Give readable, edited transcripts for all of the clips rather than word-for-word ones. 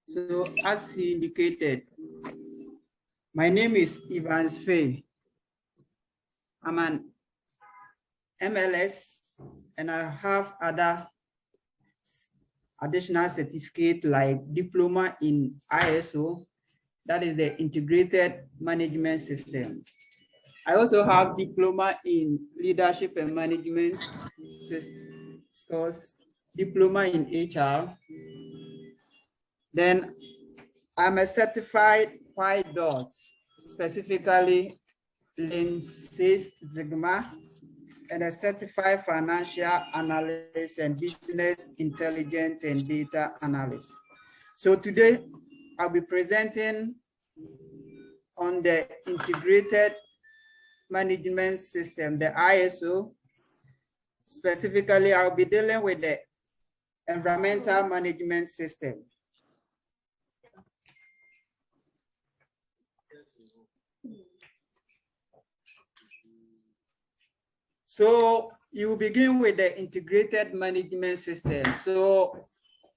So as he indicated, my name is Evans Faye. I'm an MLS and I have other additional certificate like diploma in ISO, that is the Integrated Management System. I also have diploma in leadership and management skills, diploma in HR. Then I'm a certified White Dot, specifically Lean Six Sigma, and a certified financial analyst and business intelligence and data analyst. So today I'll be presenting on the integrated management system, the ISO. Specifically, I'll be dealing with the environmental management system. So you begin with the integrated management system. So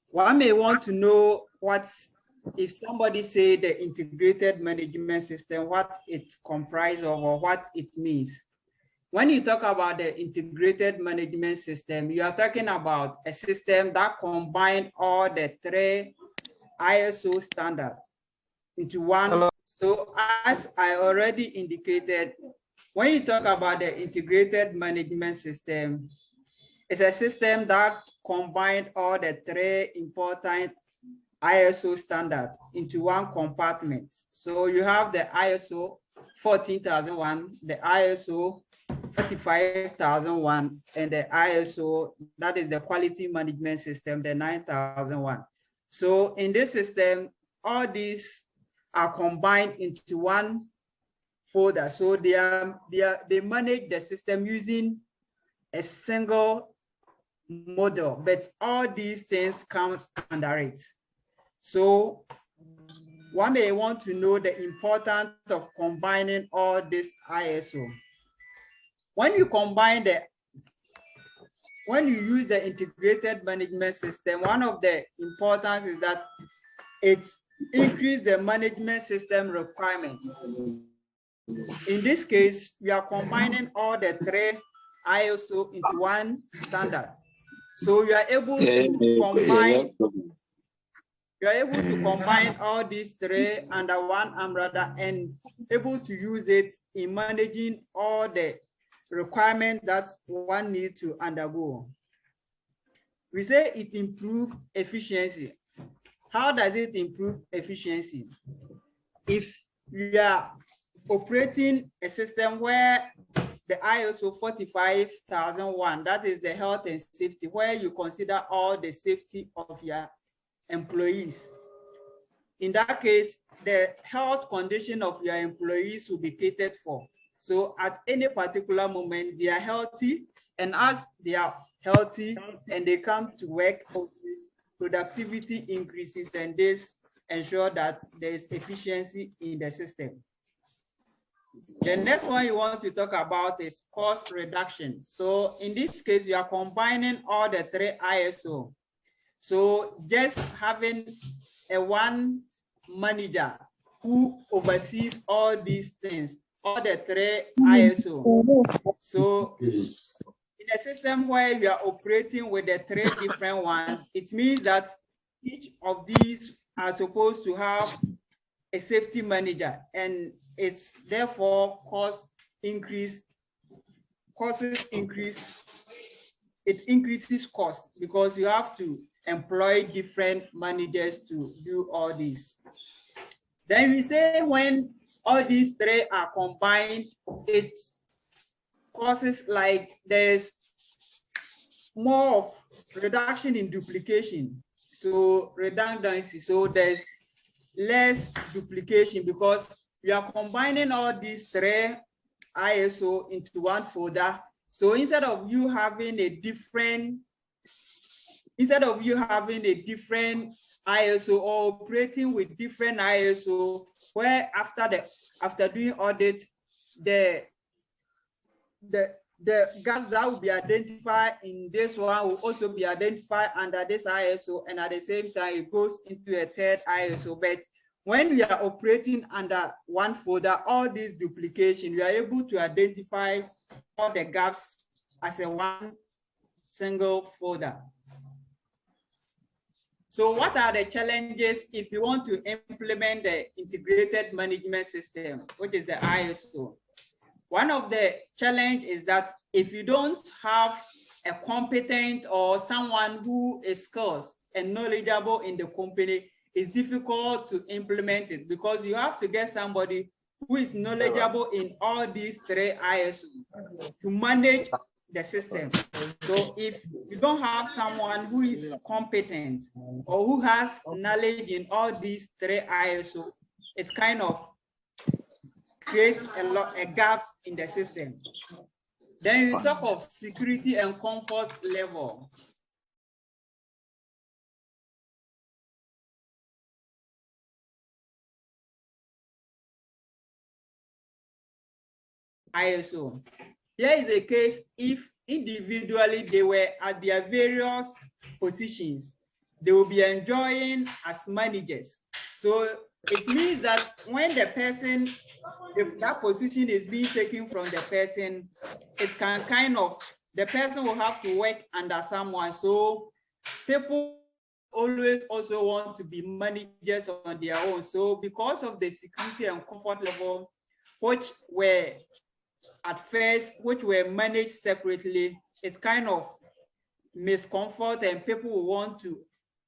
one may want to know if somebody say the integrated management system, what it comprises of or what it means. When you talk about the integrated management system, you are talking about a system that combines all the three ISO standards into one. Hello. So as I already indicated, when you talk about the integrated management system, it's a system that combines all the three important ISO standards into one compartment. So you have the ISO 14001, the ISO 45001, and the ISO, that is the quality management system, the 9001. So in this system, all these are combined into one folder. So they manage the system using a single model, but all these things come under it. So one may want to know the importance of combining all this ISO. When you use the integrated management system, one of the importance is that it increases the management system requirement. In this case, we are combining all the three ISO into one standard. So you are able to combine all these three under one umbrella and able to use it in managing all the requirements that one needs to undergo. We say it improves efficiency. How does it improve efficiency? If you are operating a system where the ISO 45001, that is the health and safety, where you consider all the safety of your employees. In that case, the health condition of your employees will be catered for. So at any particular moment, they are healthy, and as they are healthy and they come to work, productivity increases, and this ensure that there is efficiency in the system. The next one you want to talk about is cost reduction. So in this case, you are combining all the three ISO. So just having a one manager who oversees all these things, all the three ISO. So in a system where you are operating with the three different ones, it means that each of these are supposed to have a safety manager, and it's therefore it increases costs because you have to employ different managers to do all this. Then we say when all these three are combined, it causes like there's more of reduction in duplication. So redundancy, so there's less duplication because we are combining all these three ISO into one folder. So instead of you having a different ISO or operating with different ISO, where after doing audit, the the gaps that will be identified in this one will also be identified under this ISO, and at the same time it goes into a third ISO. But when we are operating under one folder, all these duplication, we are able to identify all the gaps as a one single folder. So what are the challenges if you want to implement the integrated management system, which is the ISO? One of the challenge is that if you don't have a competent or someone who is skilled and knowledgeable in the company, it's difficult to implement it, because you have to get somebody who is knowledgeable in all these three ISO to manage the system. So if you don't have someone who is competent or who has knowledge in all these three ISO, it's kind of create a lot of gaps in the system. Then you talk of security and comfort level. ISO. Here is a case if individually they were at their various positions, they will be enjoying as managers. So it means that when the person, if that position is being taken from the person, it can kind of, the person will have to work under someone. So people always also want to be managers on their own. So because of the security and comfort level, which were at first, which were managed separately, it's kind of miscomfort, and people will want to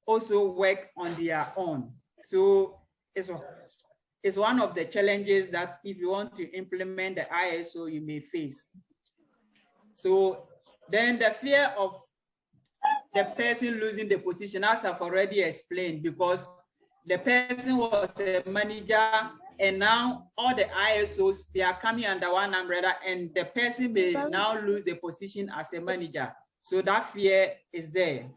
also work on their own. So it's one of the challenges that if you want to implement the ISO, you may face. So then the fear of the person losing the position, as I've already explained, because the person was a manager and now all the ISOs, they are coming under one umbrella, and the person may now lose the position as a manager. So that fear is there.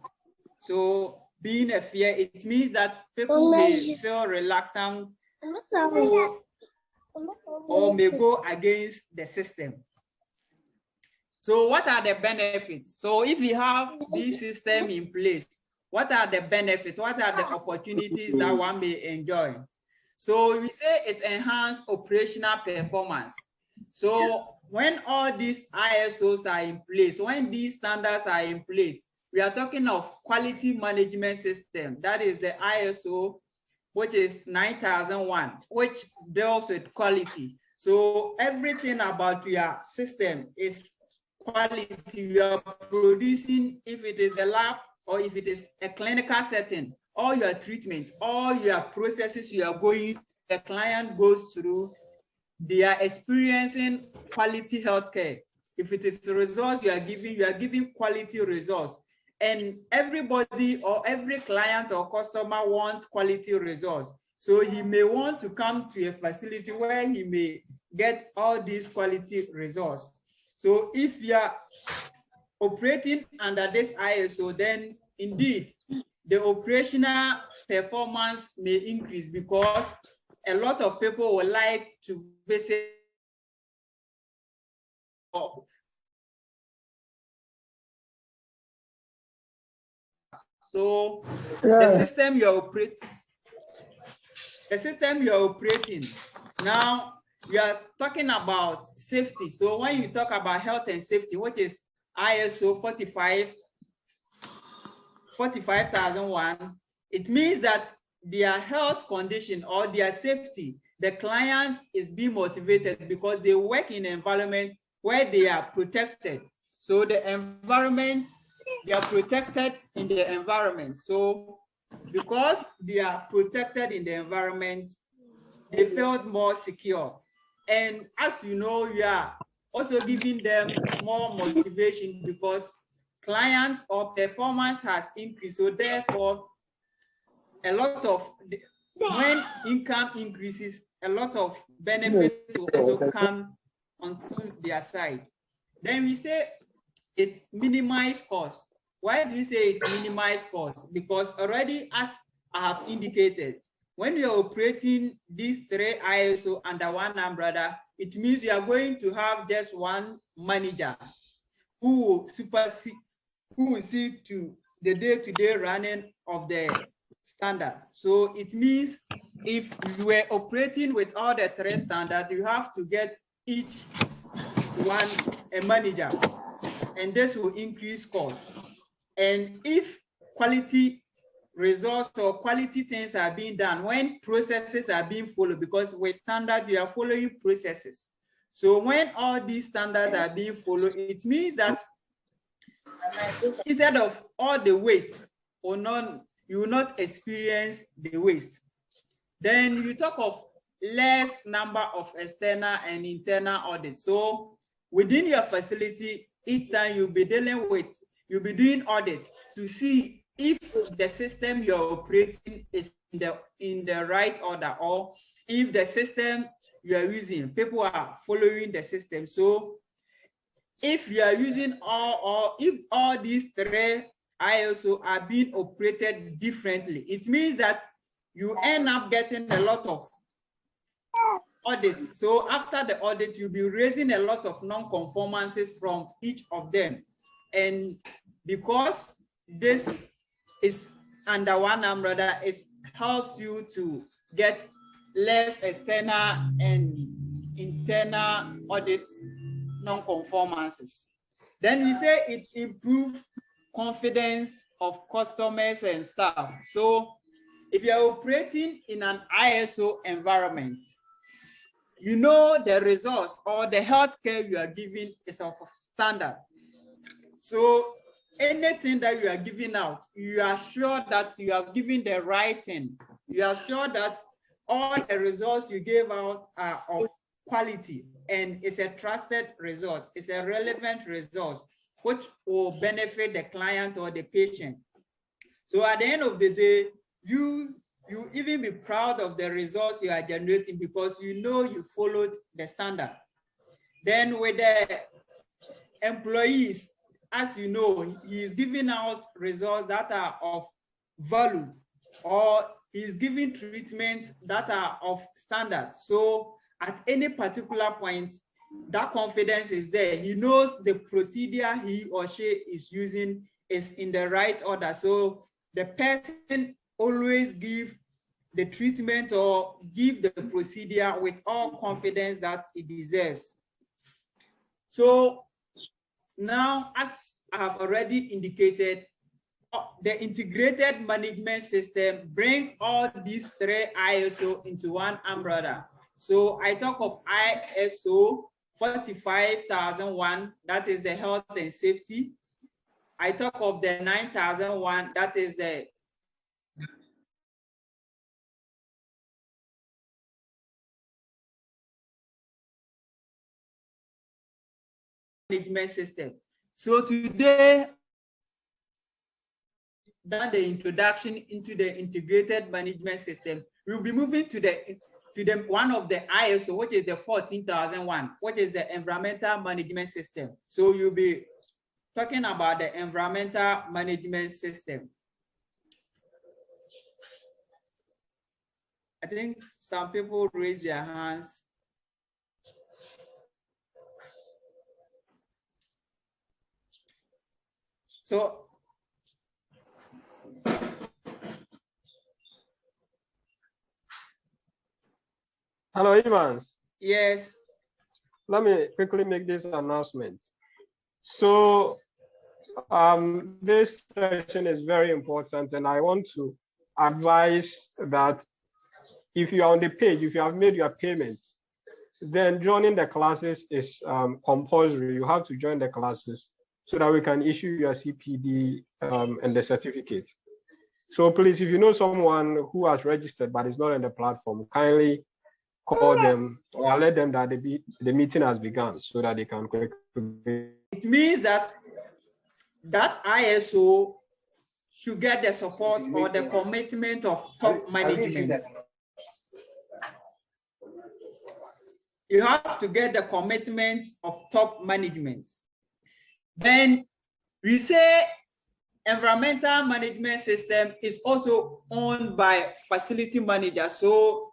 So being a fear, it means that people may feel reluctant or may go against the system. So what are the benefits? So if you have this system in place, what are the benefits? What are the opportunities that one may enjoy? So we say it enhances operational performance. So when all these ISOs are in place, when these standards are in place, we are talking of quality management system. That is the ISO, which is 9001, which deals with quality. So everything about your system is quality. You are producing, if it is the lab or if it is a clinical setting, all your treatment, all your processes you are going, the client goes through, they are experiencing quality healthcare. If it is the results you are giving quality results. And everybody or every client or customer wants quality results. So he may want to come to a facility where he may get all these quality results. So if you are operating under this ISO, then indeed, the operational performance may increase, because a lot of people would like to visit. So the system you're operating, now we are talking about safety. So when you talk about health and safety, which is ISO 45001, it means that their health condition or their safety, the client is being motivated because they work in an environment where they are protected. So the environment, they are protected in the environment. So because they are protected in the environment, they felt more secure. And as you know, you are also giving them more motivation because clients or performance has increased. So therefore, a lot of, when income increases, a lot of benefits will also come onto their side. Then we say it minimizes cost. Why do you say it minimizes cost? Because already, as I have indicated, when you're operating these three ISO under one umbrella, it means you are going to have just one manager. who will see to the day-to-day running of the standard. So it means if you were operating with all the 3 standards, you have to get each one a manager, and this will increase costs. And if quality results or quality things are being done, when processes are being followed, because with standard you are following processes. So when all these standards are being followed, it means that instead of all the waste or none, you will not experience the waste. Then you talk of less number of external and internal audits. So within your facility, each time you'll be doing audit to see if the system you're operating is in the right order, or if the system you are using, people are following the system. So if you are using if all these 3 ISO are being operated differently, it means that you end up getting a lot of audits. So after the audit, you'll be raising a lot of non-conformances from each of them. And because this is under one umbrella, it helps you to get less external and internal audits non-conformances. Then we say it improves confidence of customers and staff. So if you are operating in an ISO environment, you know the results or the healthcare you are giving is of standard. So anything that you are giving out, you are sure that you are giving the right thing. You are sure that all the results you gave out are of quality, and it's a trusted resource, it's a relevant resource which will benefit the client or the patient. So at the end of the day, you even be proud of the results you are generating because you know you followed the standard. Then with the employees, as you know, he is giving out results that are of value, or he's giving treatment that are of standard. So at any particular point, that confidence is there. He knows the procedure he or she is using is in the right order. So the person always give the treatment or give the procedure with all confidence that it deserves. So now, as I have already indicated, the integrated management system bring all these 3 ISO into one umbrella. So I talk of ISO 45001, that is the health and safety. I talk of the 9001, that is the management system. So today, done the introduction into the integrated management system, we'll be moving to the one of the ISO, which is the 14001, which is the environmental management system. So you'll be talking about the environmental management system. I think some people raise their hands. So hello, Evans. Yes. Let me quickly make this announcement. So this session is very important, and I want to advise that if you are on the page, if you have made your payments, then joining the classes is compulsory. You have to join the classes so that we can issue your CPD and the certificate. So please, if you know someone who has registered but is not on the platform, kindly call them or let them that the meeting has begun so that they can quickly. It means that ISO should get the support or the commitment of top management. You have to get the commitment of top management. Then we say environmental management system is also owned by facility managers. So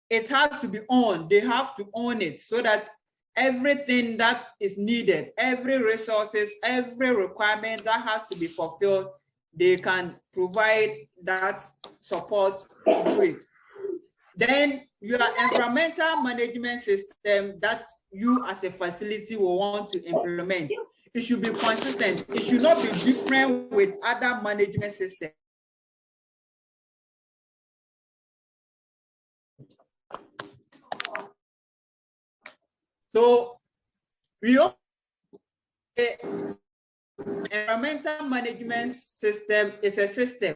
it has to be owned. They have to own it so that everything that is needed, every resources, every requirement that has to be fulfilled, they can provide that support to do it. Then your environmental management system that you as a facility will want to implement, it should be consistent. It should not be different with other management systems. So we also say environmental management system is a system.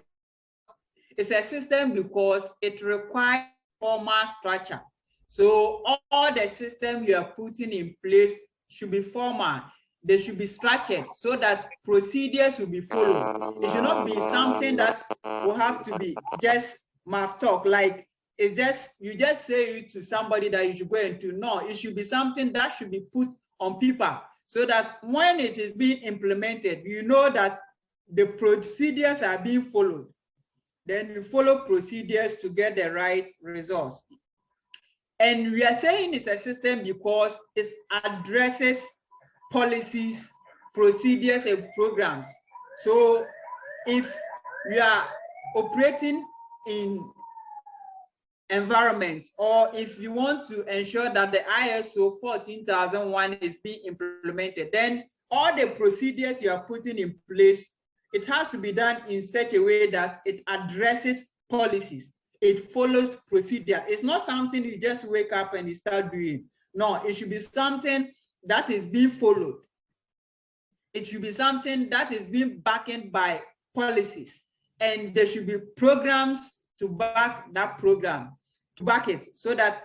It's a system because it requires formal structure. So all the systems you are putting in place should be formal. They should be structured so that procedures will be followed. It should not be something that will have to be just mouth talk, like it's just, you just say it to somebody that you should go into. No, it should be something that should be put on paper so that when it is being implemented, you know that the procedures are being followed. Then you follow procedures to get the right results. And we are saying it's a system because it addresses policies, procedures, and programs. So if we are operating in environment, or if you want to ensure that the ISO 14001 is being implemented, then all the procedures you are putting in place, it has to be done in such a way that it addresses policies. It follows procedure. It's not something you just wake up and you start doing. No, it should be something that is being followed. It should be something that is being backed by policies. And there should be programs to back that program, to back it, so that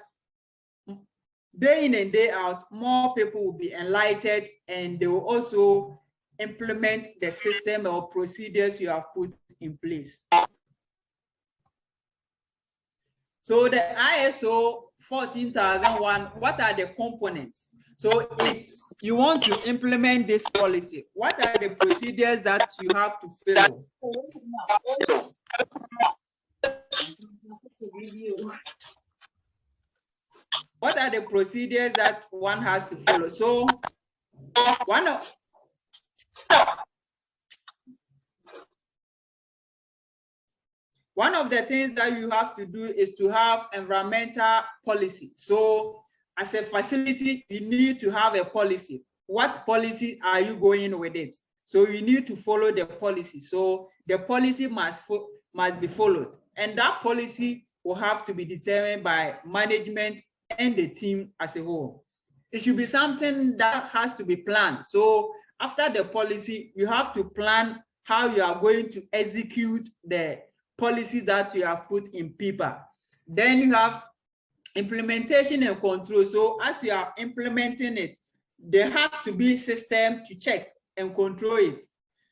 day in and day out, more people will be enlightened and they will also implement the system or procedures you have put in place. So the ISO 14001, what are the components? So if you want to implement this policy, what are the procedures that you have to follow? What are the procedures that one has to follow? So one of the things that you have to do is to have environmental policy. So as a facility, you need to have a policy. What policy are you going with it? So you need to follow the policy. So the policy must be followed. And that policy will have to be determined by management and the team as a whole. It should be something that has to be planned. So after the policy, you have to plan how you are going to execute the policy that you have put in paper. Then you have implementation and control. So as you are implementing it, there has to be system to check and control it.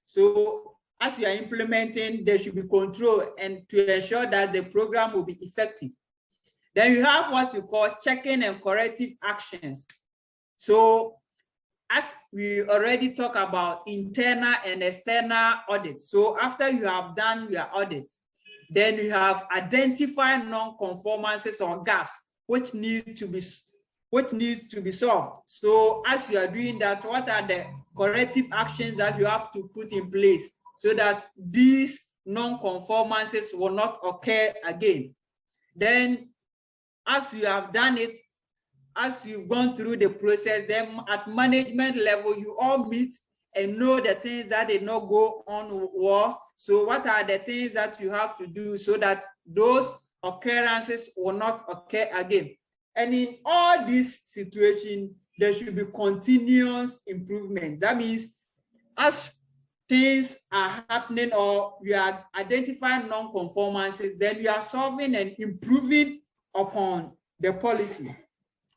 So as you are implementing, there should be control and to ensure that the program will be effective. Then you have what you call checking and corrective actions. So as we already talked about internal and external audits. So after you have done your audit, then you have identified non-conformances or gaps which need to be solved. So as you are doing that, what are the corrective actions that you have to put in place so that these non-conformances will not occur again? Then as you have done it, as you've gone through the process, then at management level, you all meet and know the things that did not go on well. So what are the things that you have to do so that those occurrences will not occur again? And in all these situations, there should be continuous improvement. That means as things are happening or you are identifying non-conformances, then you are solving and improving upon the policy,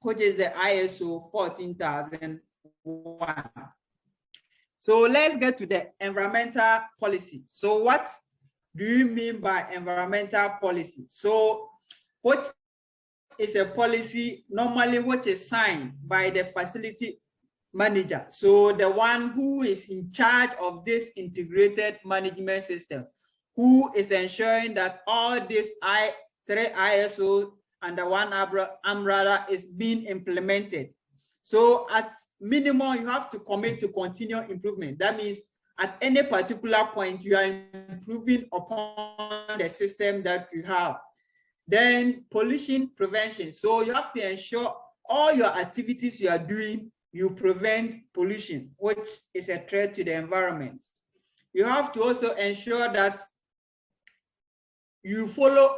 which is the ISO 14001. So let's get to the environmental policy. So what do you mean by environmental policy? So what is a policy normally which is signed by the facility manager? So the one who is in charge of this integrated management system, who is ensuring that all these three ISO under one umbrella is being implemented. So at minimum, you have to commit to continual improvement. That means at any particular point, you are improving upon the system that you have. Then pollution prevention. So you have to ensure all your activities you are doing, you prevent pollution, which is a threat to the environment. You have to also ensure that you follow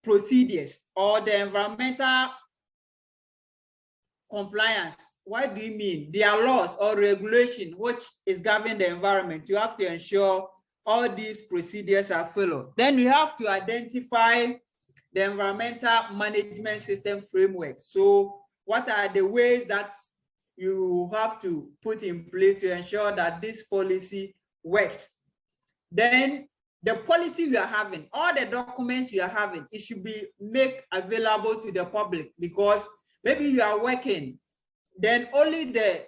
procedures or the environmental compliance. What do you mean? There are laws or regulation which is governing the environment. You have to ensure all these procedures are followed. Then you have to identify the environmental management system framework. So what are the ways that you have to put in place to ensure that this policy works? Then the policy we are having, all the documents we are having, it should be made available to the public, because maybe you are working, then only the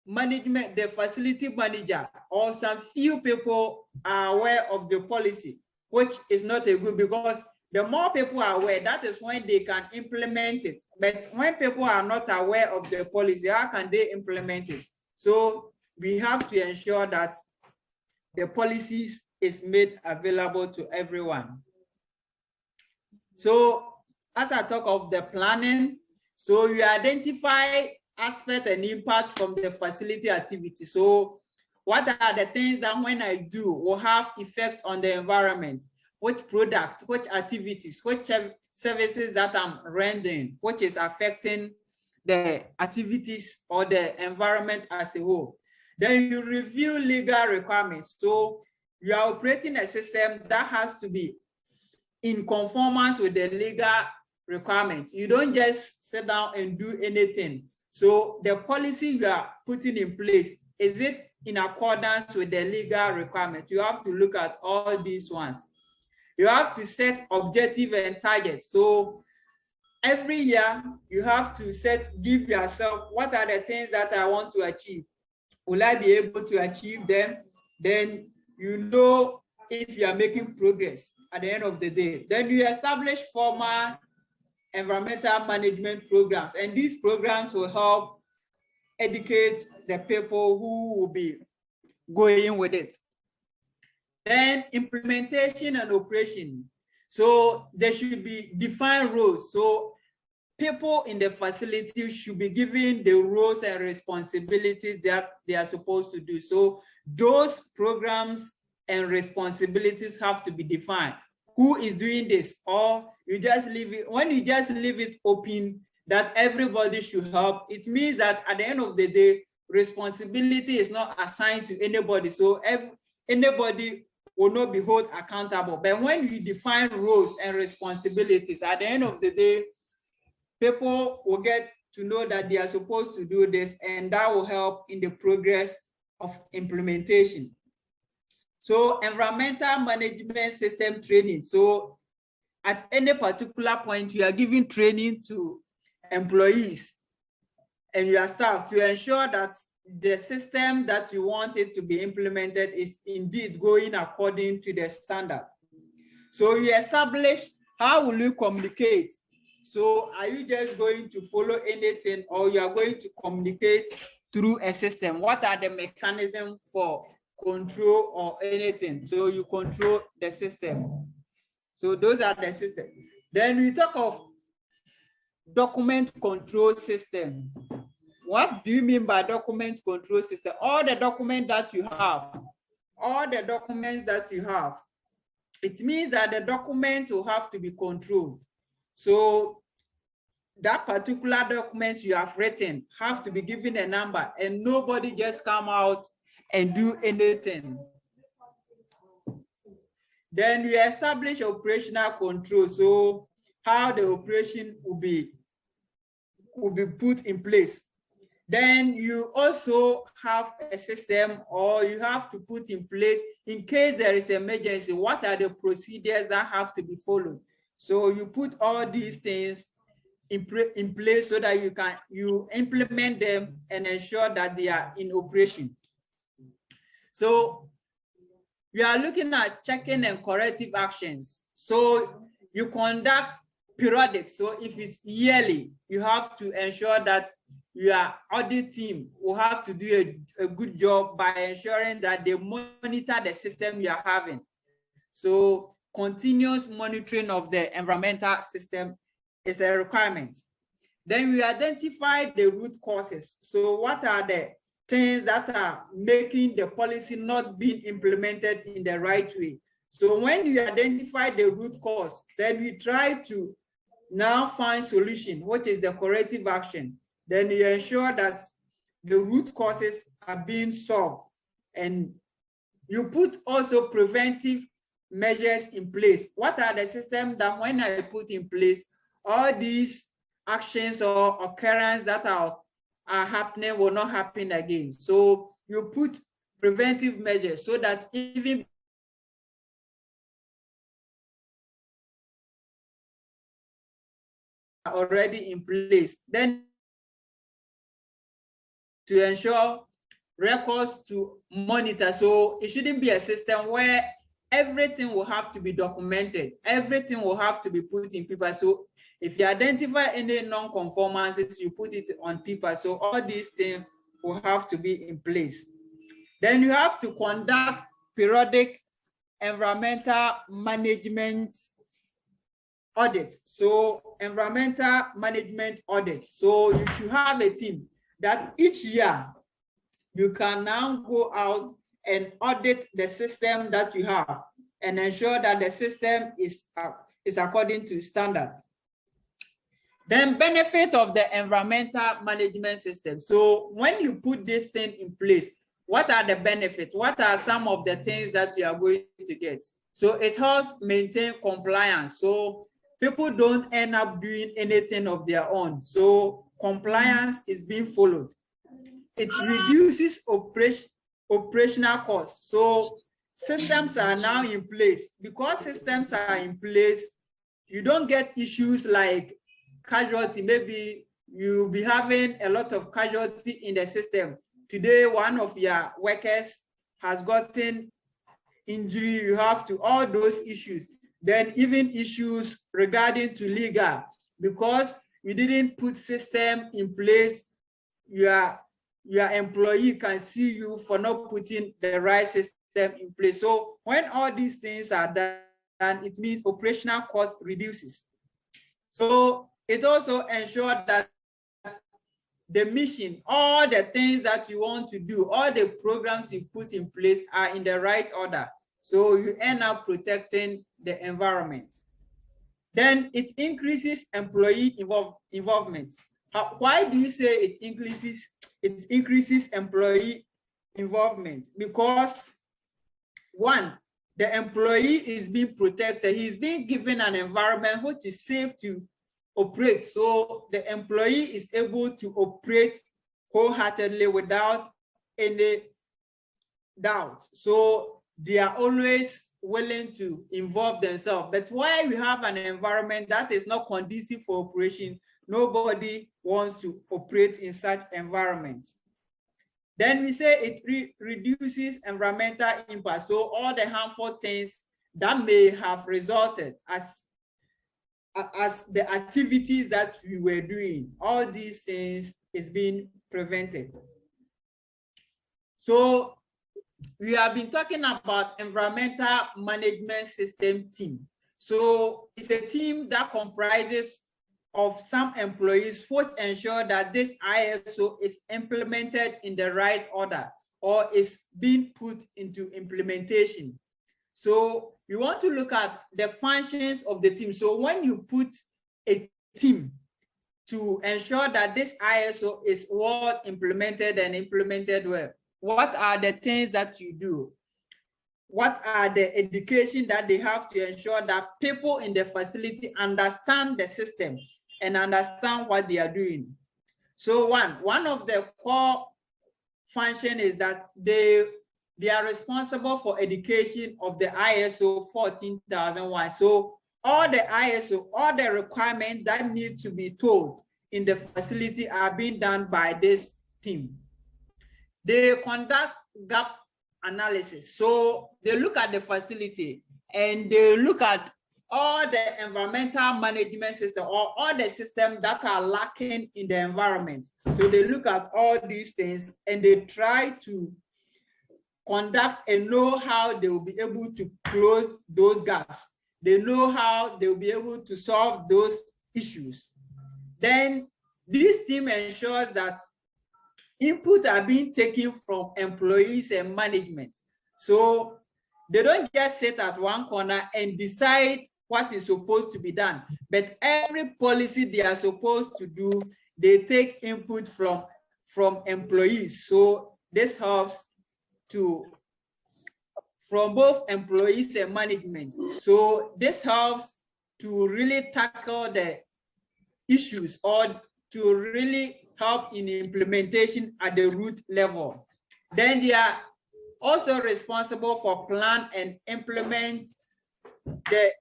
management, the facility manager, or some few people are aware of the policy, which is not a good, because the more people are aware, that is when they can implement it. But when people are not aware of the policy, how can they implement it? So we have to ensure that the policies is made available to everyone. So as I talk of the planning, so you identify aspect and impact from the facility activity. So what are the things that when I do will have effect on the environment? Which product, which activities, which services that I'm rendering, which is affecting the activities or the environment as a whole. Then you review legal requirements. So you are operating a system that has to be in conformance with the legal requirements. You don't just sit down and do anything. So the policy you are putting in place, is it in accordance with the legal requirements? You have to look at all these ones. You have to set objective and targets. So every year you have to give yourself, what are the things that I want to achieve? Will I be able to achieve them? Then you know if you are making progress at the end of the day. Then you establish formal environmental management programs, and these programs will help educate the people who will be going with it. Then implementation and operation. So there should be defined roles. So people in the facility should be given the roles and responsibilities that they are supposed to do. So those programs and responsibilities have to be defined. Who is doing this? Or you just leave it, when you just leave it open that everybody should help, it means that at the end of the day, responsibility is not assigned to anybody. So anybody will not be held accountable. But when you define roles and responsibilities, at the end of the day, people will get to know that they are supposed to do this, and that will help in the progress of implementation. So environmental management system training. So at any particular point, you are giving training to employees and your staff to ensure that the system that you want it to be implemented is indeed going according to the standard. So you establish how will you communicate. So are you just going to follow anything, or you are going to communicate through a system? What are the mechanisms for control or anything? So you control the system. So those are the systems. Then we talk of document control system. What do you mean by document control system? All the documents that you have, it means that the document will have to be controlled. So that particular documents you have written have to be given a number, and nobody just come out and do anything. Then we establish operational control. So how the operation will be put in place. Then you also have a system, or you have to put in place in case there is an emergency, what are the procedures that have to be followed? So you put all these things in place so that you implement them and ensure that they are in operation. So we are looking at checking and corrective actions. So you conduct periodic. So if it's yearly, you have to ensure that your audit team will have to do a good job by ensuring that they monitor the system you are having. So continuous monitoring of the environmental system is a requirement. Then we identify the root causes. So what are the things that are making the policy not being implemented in the right way? So when you identify the root cause, then we try to now find solution, which is the corrective action. Then you ensure that the root causes are being solved. And you put also preventive measures in place. What are the systems that when I put in place, all these actions or occurrences that are happening will not happen again? So you put preventive measures so that even already in place, then to ensure records to monitor. So it shouldn't be a system where everything will have to be documented, everything will have to be put in paper. So if you identify any non-conformances, you put it on paper. So all these things will have to be in place. Then you have to conduct periodic environmental management audits. So environmental management audits. So you should have a team that each year you can now go out and audit the system that you have and ensure that the system is according to standard. Then benefit of the environmental management system. So when you put this thing in place, what are the benefits? What are some of the things that you are going to get? So it helps maintain compliance. So people don't end up doing anything of their own. So compliance is being followed. It reduces operational costs. So systems are now in place. Because systems are in place, you don't get issues like casualty. Maybe you'll be having a lot of casualty in the system. Today, one of your workers has gotten injury, you have to, all those issues. Then even issues regarding to legal, because you didn't put system in place, your employee can sue you for not putting the right system in place. So when all these things are done, it means operational cost reduces. So it also ensures that the mission, all the things that you want to do, all the programs you put in place are in the right order. So you end up protecting the environment. Then it increases employee involvement. Why do you say it increases employee involvement? Because one, the employee is being protected. He's being given an environment which is safe to operate. So the employee is able to operate wholeheartedly without any doubt. So they are always willing to involve themselves. But while we have an environment that is not conducive for operation, nobody wants to operate in such environment. Then we say it reduces environmental impact. So all the harmful things that may have resulted as the activities that we were doing, all these things is being prevented. So we have been talking about environmental management system team. So it's a team that comprises of some employees which ensure that this ISO is implemented in the right order or is being put into implementation. So you want to look at the functions of the team. So when you put a team to ensure that this ISO is well implemented and implemented well, what are the things that you do? What are the education that they have to ensure that people in the facility understand the system and understand what they are doing? So one of the core function is that they are responsible for education of the ISO 14001. So all the ISO, all the requirements that need to be told in the facility are being done by this team. They conduct gap analysis. So they look at the facility and they look at all the environmental management system or all the systems that are lacking in the environment. So they look at all these things and they try to conduct and know how they will be able to close those gaps. They know how they will be able to solve those issues. Then this team ensures that input are being taken from employees and management. So they don't just sit at one corner and decide what is supposed to be done, but every policy they are supposed to do, they take input from employees. So this helps from both employees and management. So this helps to really tackle the issues or to really help in implementation at the root level. Then they are also responsible for plan and implement the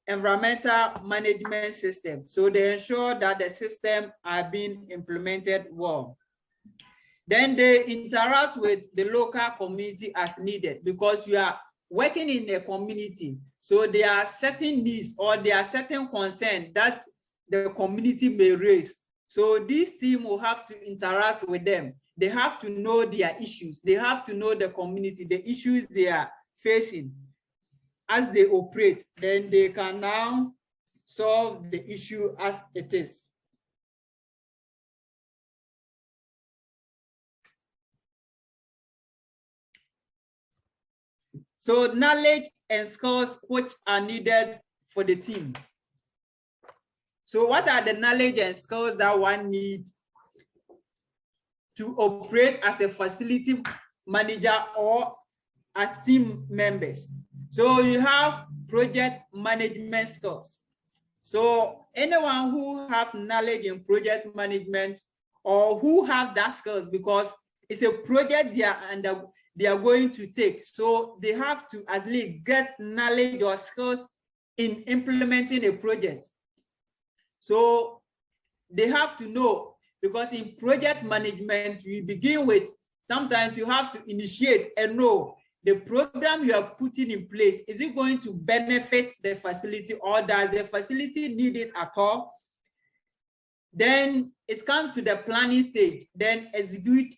environmental management system. So they ensure that the system are being implemented well. Then they interact with the local community as needed, because we are working in a community. So there are certain needs or there are certain concerns that the community may raise. So this team will have to interact with them. They have to know their issues. They have to know the community, the issues they are facing as they operate. Then they can now solve the issue as it is. So knowledge and skills which are needed for the team. So what are the knowledge and skills that one needs to operate as a facility manager or as team members? So you have project management skills. So anyone who have knowledge in project management or who have that skills, because it's a project they are going to take. So they have to at least get knowledge or skills in implementing a project. So they have to know, because in project management, we begin with, sometimes you have to initiate and know the program you are putting in place. Is it going to benefit the facility, or does the facility need it at all? Then it comes to the planning stage, then execute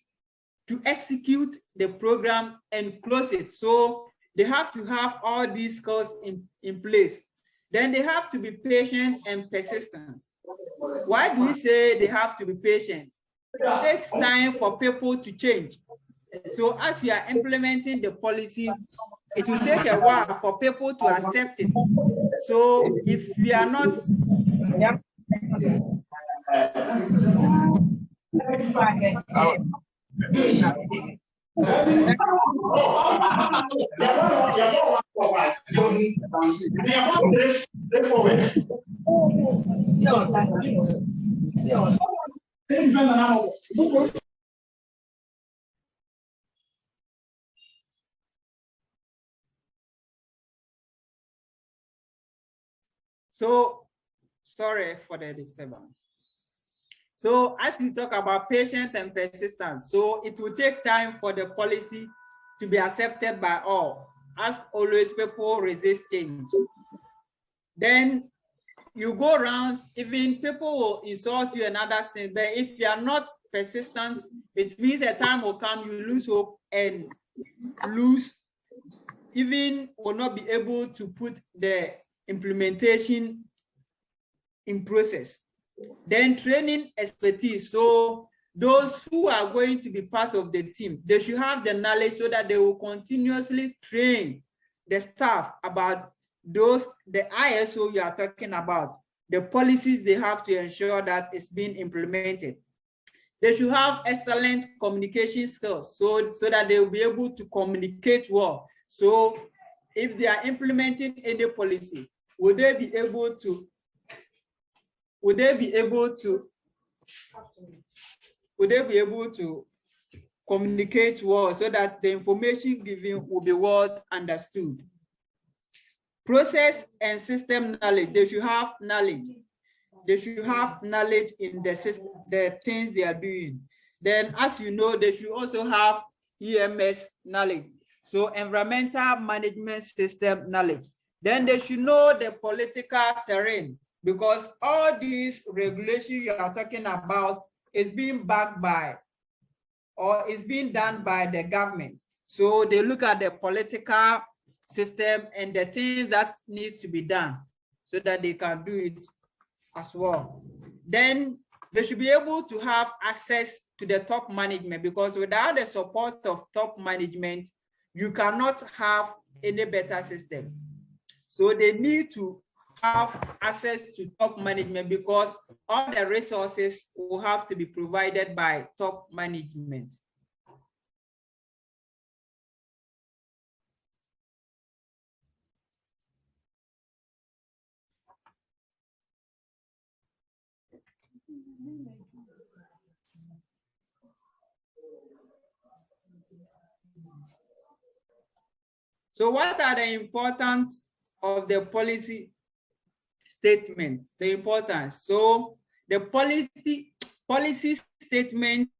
the program and close it. So they have to have all these skills in place. Then they have to be patient and persistent. Why do we say they have to be patient? It takes time for people to change. So as we are implementing the policy, it will take a while for people to accept it. So if we are not so sorry for the disturbance. So as we talk about patience and persistence, so it will take time for the policy to be accepted by all. As always, people resist change. Then you go around, even people will insult you and other things, but if you are not persistent, it means a time will come, you lose hope and will not be able to put the implementation in process. Then training expertise. So those who are going to be part of the team, they should have the knowledge so that they will continuously train the staff about the ISO you are talking about, the policies they have to ensure that it's being implemented. They should have excellent communication skills so that they will be able to communicate well. So if they are implementing any policy, would they be able to communicate well so that the information given will be well understood? Process and system knowledge. They should have knowledge. They should have knowledge in the system, the things they are doing. Then, as you know, they should also have EMS knowledge. So environmental management system knowledge. Then they should know the political terrain, because all these regulations you are talking about is being backed by, or is being done by the government. So they look at the political system and the things that needs to be done so that they can do it as well. Then they should be able to have access to the top management, because without the support of top management, you cannot have any better system. So they need to have access to top management, because all the resources will have to be provided by top management. So what are the importance of the policy statement? The importance. So the policy statements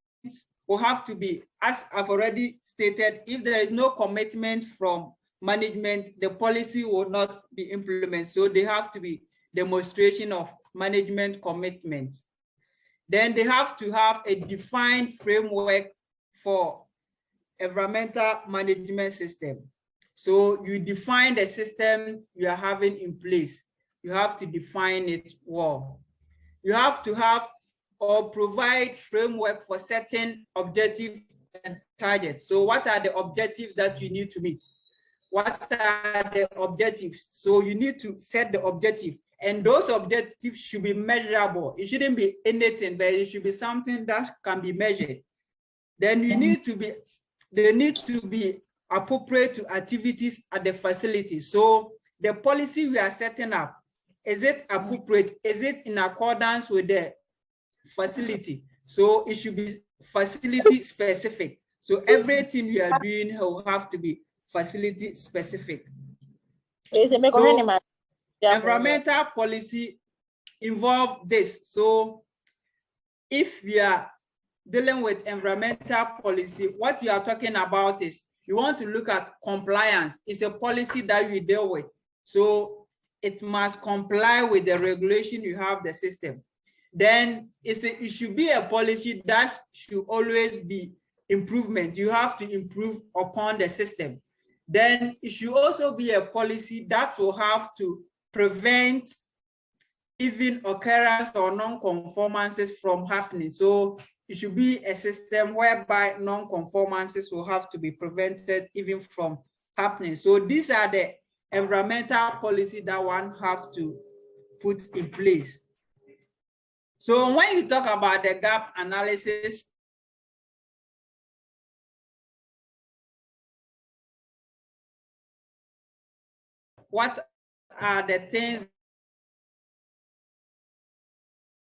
will have to be, as I've already stated, if there is no commitment from management, the policy will not be implemented. So they have to be demonstration of management commitment. Then they have to have a defined framework for environmental management system. So you define the system you are having in place. You have to define it well. You have to have or provide framework for certain objectives and targets. So what are the objectives that you need to meet? What are the objectives? So you need to set the objective, and those objectives should be measurable. It shouldn't be anything, but it should be something that can be measured. Then you need to be, they need to be appropriate to activities at the facility. So the policy we are setting up, is it appropriate? Is it in accordance with the facility? So it should be facility specific. So everything we are doing will have to be facility specific. So environmental policy involve this. So if we are dealing with environmental policy, what you are talking about is you want to look at compliance. It's a policy that we deal with. So it must comply with the regulation you have the system. Then it should be a policy that should always be improvement. You have to improve upon the system. Then it should also be a policy that will have to prevent even occurrence or non-conformances from happening. So it should be a system whereby non-conformances will have to be prevented even from happening. So these are the environmental policy that one have to put in place. So when you talk about the gap analysis, what are the things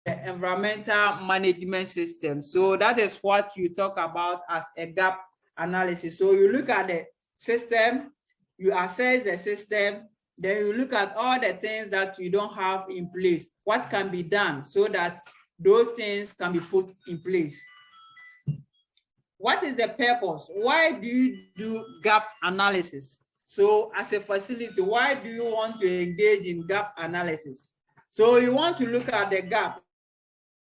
the environmental management system? So that is what you talk about as a gap analysis. So you look at the system, you assess the system, then you look at all the things that you don't have in place, what can be done so that those things can be put in place. What is the purpose? Why do you do gap analysis? So as a facility, why do you want to engage in gap analysis? So you want to look at the gap.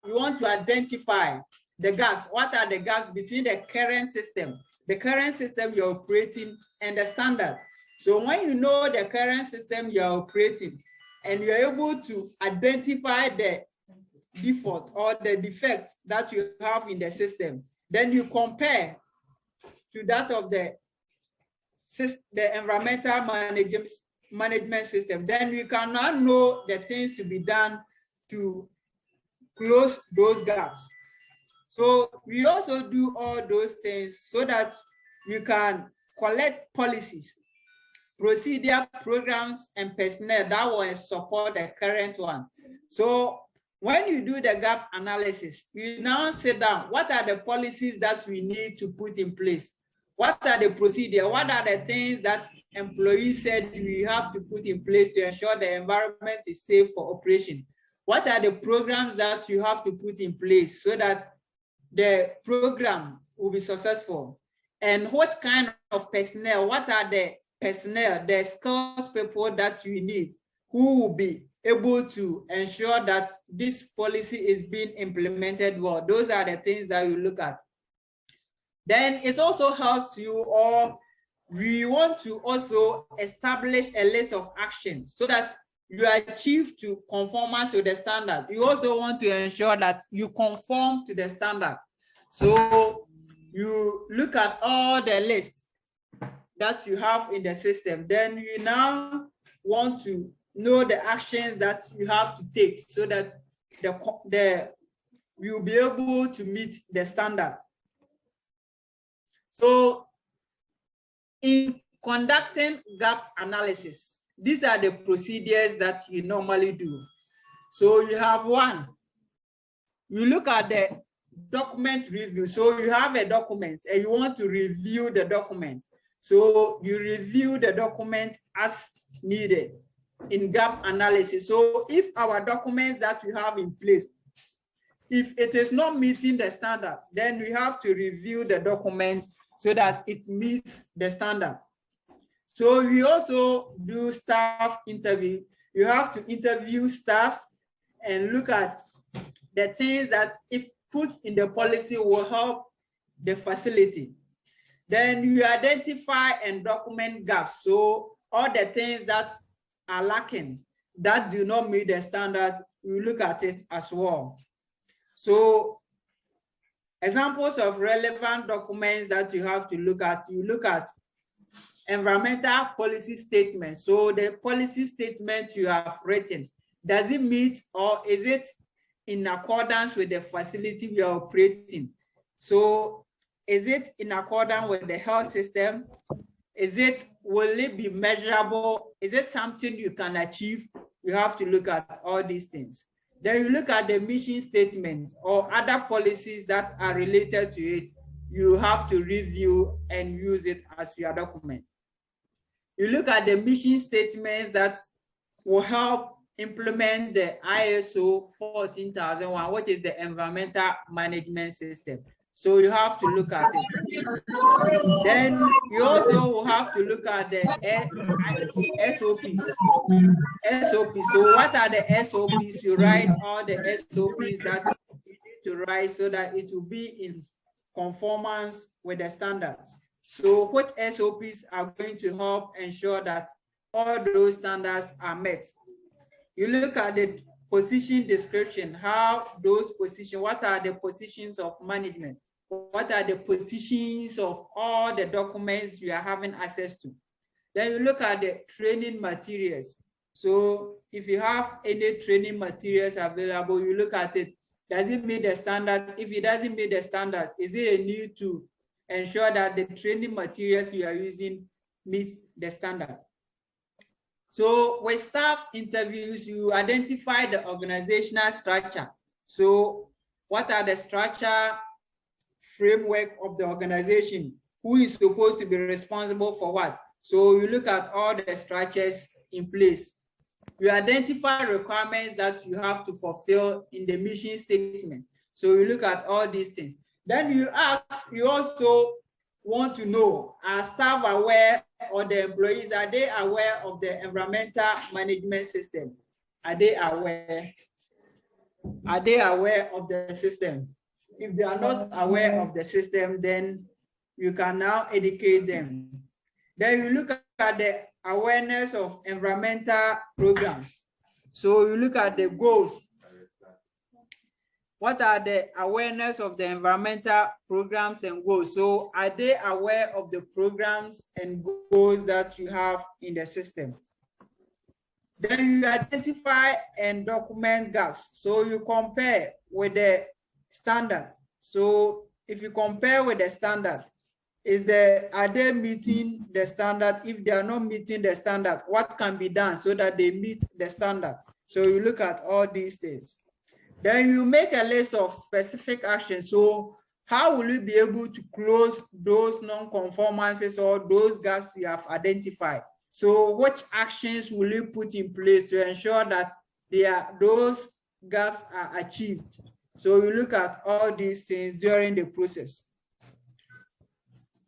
You want to identify the gaps. What are the gaps between the current system you're operating, and the standard? So when you know the current system you're operating and you're able to identify the default or the defect that you have in the system, then you compare to that of the environmental management system. Then you can now know the things to be done to close those gaps. So we also do all those things so that you can collect policies, procedure, programs, and personnel that will support the current one. So when you do the gap analysis, you now sit down, what are the policies that we need to put in place? What are the procedures? What are the things that employees said we have to put in place to ensure the environment is safe for operation? What are the programs that you have to put in place so that the program will be successful? And what kind of personnel, what are the personnel, the skills people that you need, who will be able to ensure that this policy is being implemented well. Those are the things that you look at. Then it also helps you, or we want to also establish a list of actions so that you achieve to conformance with the standard. You also want to ensure that you conform to the standard. So you look at all the lists that you have in the system. Then you now want to know the actions that you have to take so that you'll be able to meet the standard. So in conducting gap analysis, these are the procedures that you normally do. So you have one, you look at the document review. So you have a document and you want to review the document. So you review the document as needed in gap analysis. So if our documents that we have in place, if it is not meeting the standard, then we have to review the document so that it meets the standard. So we also do staff interview. You have to interview staffs and look at the things that if put in the policy will help the facility. Then you identify and document gaps. So all the things that are lacking, that do not meet the standard, you look at it as well. So examples of relevant documents that you have to look at, you look at environmental policy statement. So the policy statement you have written, does it meet or is it in accordance with the facility we are operating? So is it in accordance with the health system? Will it be measurable? Is it something you can achieve? You have to look at all these things. Then you look at the mission statement or other policies that are related to it. You have to review and use it as your document. You look at the mission statements that will help implement the ISO 14001, which is the environmental management system. So you have to look at it. Then you also will have to look at the SOPs. So what are the SOPs? You write all the SOPs that you need to write so that it will be in conformance with the standards. So what SOPs are going to help ensure that all those standards are met? You look at the position description, how those positions, what are the positions of management? What are the positions of all the documents you are having access to? Then you look at the training materials. So if you have any training materials available, you look at it. Does it meet the standard? If it doesn't meet the standard, is it a need to ensure that the training materials you are using meets the standard? So with staff interviews, you identify the organizational structure. So what are the structure framework of the organization? Who is supposed to be responsible for what? So you look at all the structures in place. You identify requirements that you have to fulfill in the mission statement. So you look at all these things. Then you ask, you also want to know, are staff aware or the employees, are they aware of the environmental management system? Are they aware? Are they aware of the system? If they are not aware of the system, then you can now educate them. Then you look at the awareness of environmental programs. So you look at the goals. What are the awareness of the environmental programs and goals? So are they aware of the programs and goals that you have in the system? Then you identify and document gaps. So you compare with the standard. So if you compare with the standard, are they meeting the standard? If they are not meeting the standard, what can be done so that they meet the standard? So you look at all these things. Then you make a list of specific actions. So how will you be able to close those non-conformances or those gaps you have identified? So which actions will you put in place to ensure that those gaps are achieved? So you look at all these things during the process.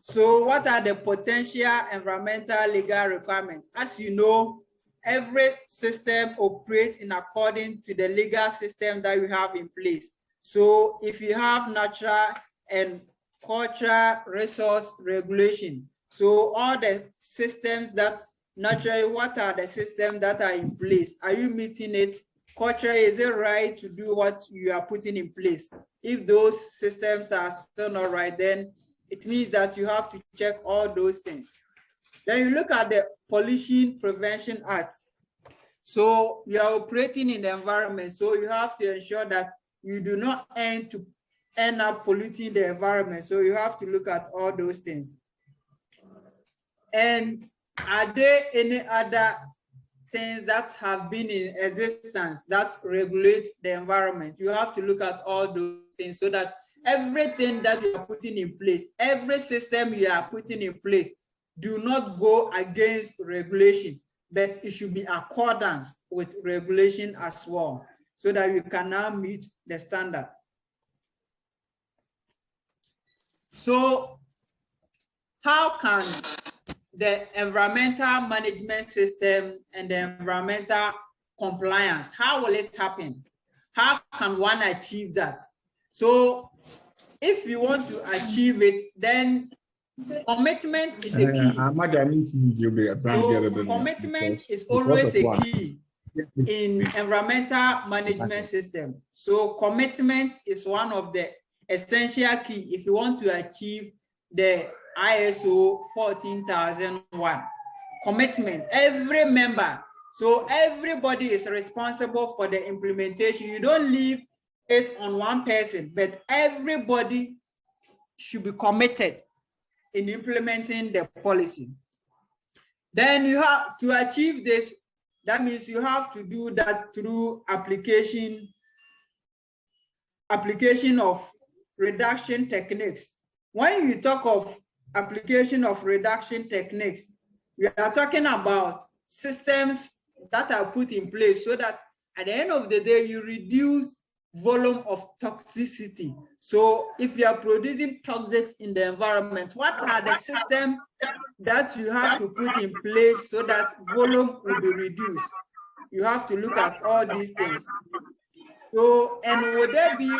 So what are the potential environmental legal requirements? As you know, every system operates in according to the legal system that you have in place. So if you have natural and cultural resource regulation, so all the systems that naturally, what are the systems that are in place? Are you meeting it? Culturally, is it right to do what you are putting in place? If those systems are still not right, then it means that you have to check all those things. Then you look at the Pollution Prevention Act. So you are operating in the environment, so you have to ensure that you do not end up polluting the environment. So you have to look at all those things. And are there any other things that have been in existence that regulate the environment? You have to look at all those things so that everything that you are putting in place, every system you are putting in place, do not go against regulation, but it should be accordance with regulation as well, so that you can now meet the standard. So how can the environmental management system and the environmental compliance, how will it happen? How can one achieve that? So if you want to achieve it, then commitment is a key. So commitment is always a key in environmental management system. So commitment is one of the essential key if you want to achieve the ISO 14001. Commitment, every member. So everybody is responsible for the implementation. You don't leave it on one person, but everybody should be committed in implementing the policy. Then you have to achieve this. That means you have to do that through application of reduction techniques. When you talk of application of reduction techniques, we are talking about systems that are put in place so that at the end of the day, you reduce volume of toxicity. So if you are producing toxics in the environment, what are the systems that you have to put in place so that volume will be reduced? You have to look at all these things. So, and would there be,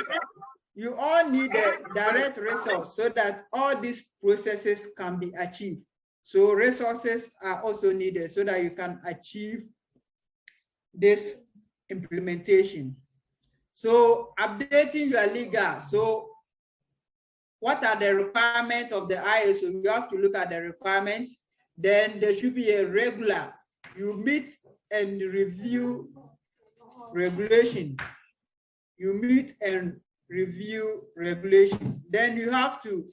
you all need a direct resource so that all these processes can be achieved. So resources are also needed so that you can achieve this implementation. So updating your legal. So what are the requirements of the ISO? You have to look at the requirements. Then there should be a regular. You meet and review regulation. You meet and review regulation. Then you have to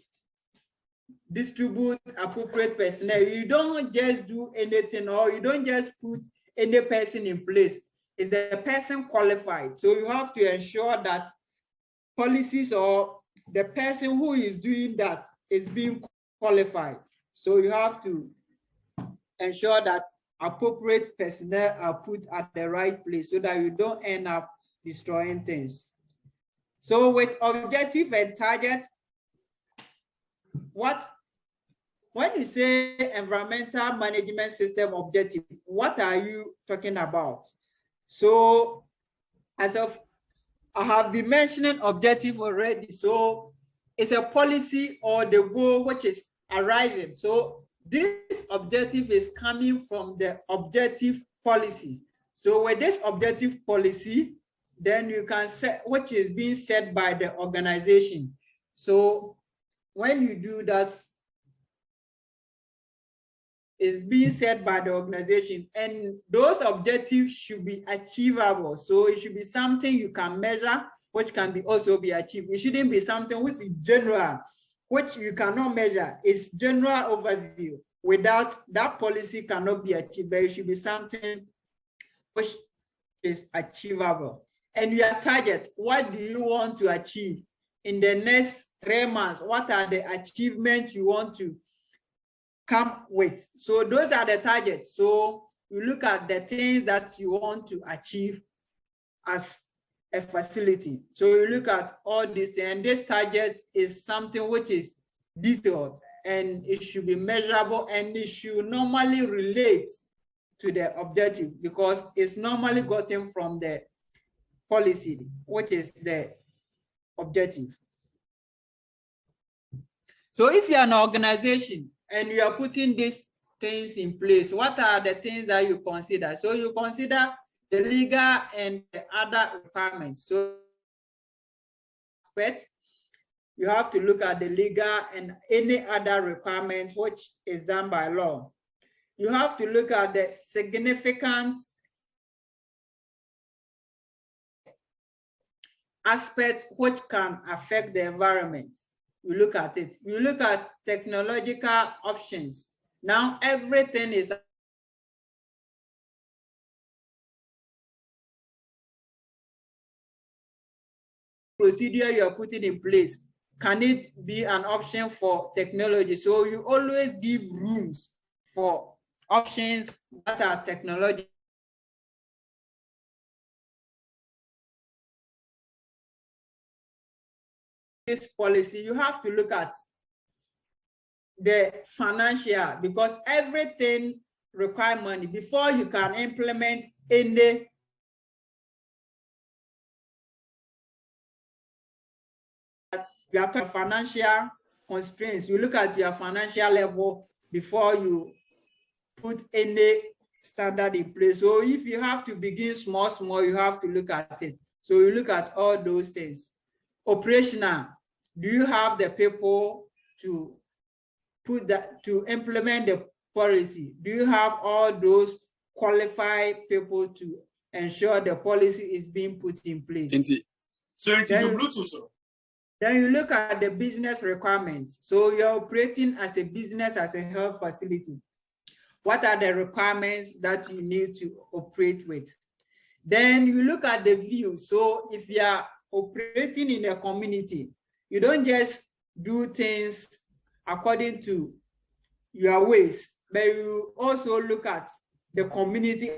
distribute appropriate personnel. You don't just do anything, or you don't just put any person in place. Is the person qualified? So you have to ensure that policies or the person who is doing that is being qualified. So you have to ensure that appropriate personnel are put at the right place so that you don't end up destroying things. So with objective and target, when you say environmental management system objective, what are you talking about? So as of, I have been mentioning objective already. So it's a policy or the goal which is arising. So this objective is coming from the objective policy. So with this objective policy, then you can set, which is being set by the organization. So when you do that, is being set by the organization, and those objectives should be achievable. So it should be something you can measure, which can be also be achieved. It shouldn't be something which is general, which you cannot measure. It's general overview. Without that, policy cannot be achieved, but it should be something which is achievable. And your target, what do you want to achieve in the next 3 months? What are the achievements you want to come with? So those are the targets. So you look at the things that you want to achieve as a facility. So you look at all these things, and this target is something which is detailed. and it should be measurable, and it should normally relate to the objective, because it's normally gotten from the policy, which is the objective. So if you're an organization and you are putting these things in place, what are the things that you consider? So you consider the legal and the other requirements. So you have to look at the legal and any other requirements which is done by law. You have to look at the significant aspects which can affect the environment. You look at it. You look at technological options. Now everything is procedure you are putting in place. Can it be an option for technology? So you always give rooms for options that are technology. This policy, you have to look at the financial, because everything requires money before you can implement any. You are talking financial constraints. You look at your financial level before you put any standard in place. So if you have to begin small, you have to look at it. So you look at all those things. Operational, do you have the people to put that, to implement the policy? Do you have all those qualified people to ensure the policy is being put in place? So into the Bluetooth. Then you look at the business requirements. So you're operating as a business, as a health facility. What are the requirements that you need to operate with? Then you look at the view. So if you are operating in a community, you don't just do things according to your ways, but you also look at the community.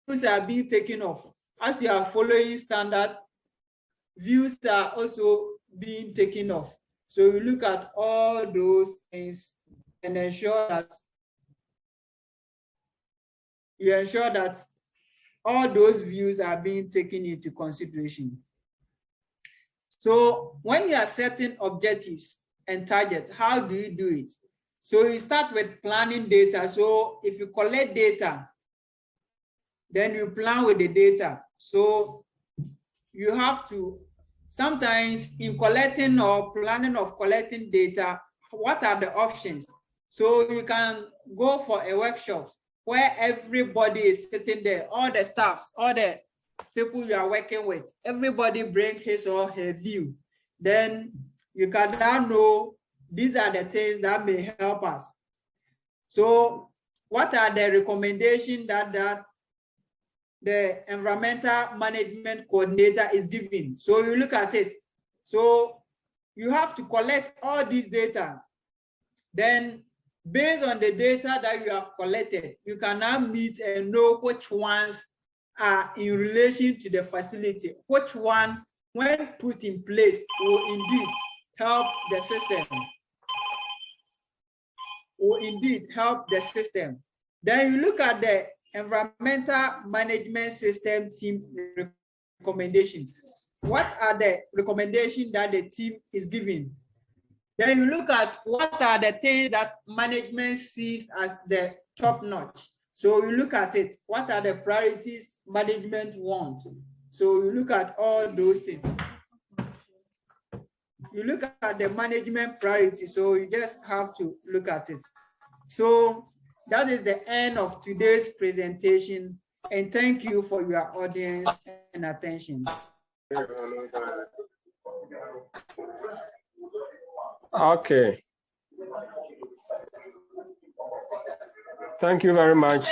Views are being taken off. As you are following standard, views are also being taken off. So you look at all those things and ensure that all those views are being taken into consideration. So when you are setting objectives and targets, how do you do it? So you start with planning data. So if you collect data, then you plan with the data. So you have to, sometimes in collecting or planning of collecting data, what are the options? So you can go for a workshop where everybody is sitting there, all the staffs, all the people you are working with, everybody bring his or her view. Then you can now know these are the things that may help us. So what are the recommendations that the environmental management coordinator is giving? So you look at it. So you have to collect all this data. Then based on the data that you have collected, you can now meet and know which ones are in relation to the facility, which one, when put in place, will indeed help the system. Then you look at the environmental management system team recommendation. What are the recommendations that the team is giving? Then you look at what are the things that management sees as the top notch. So you look at it. What are the priorities management want? So you look at all those things. You look at the management priority. So you just have to look at it. So that is the end of today's presentation. And thank you for your audience and attention. Okay. Thank you very much.